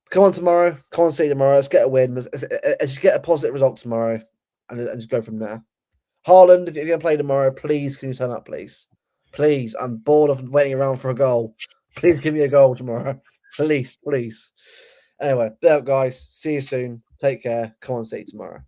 Come on tomorrow. Come on, see tomorrow. Let's get a win. Let's just get a positive result tomorrow, and just go from there. Haaland, if you're going to play tomorrow, please can you turn up, please? Please, I'm bored of waiting around for a goal. Please give me a goal tomorrow. Please. Anyway, there, guys. See you soon. Take care. Come on, see you tomorrow.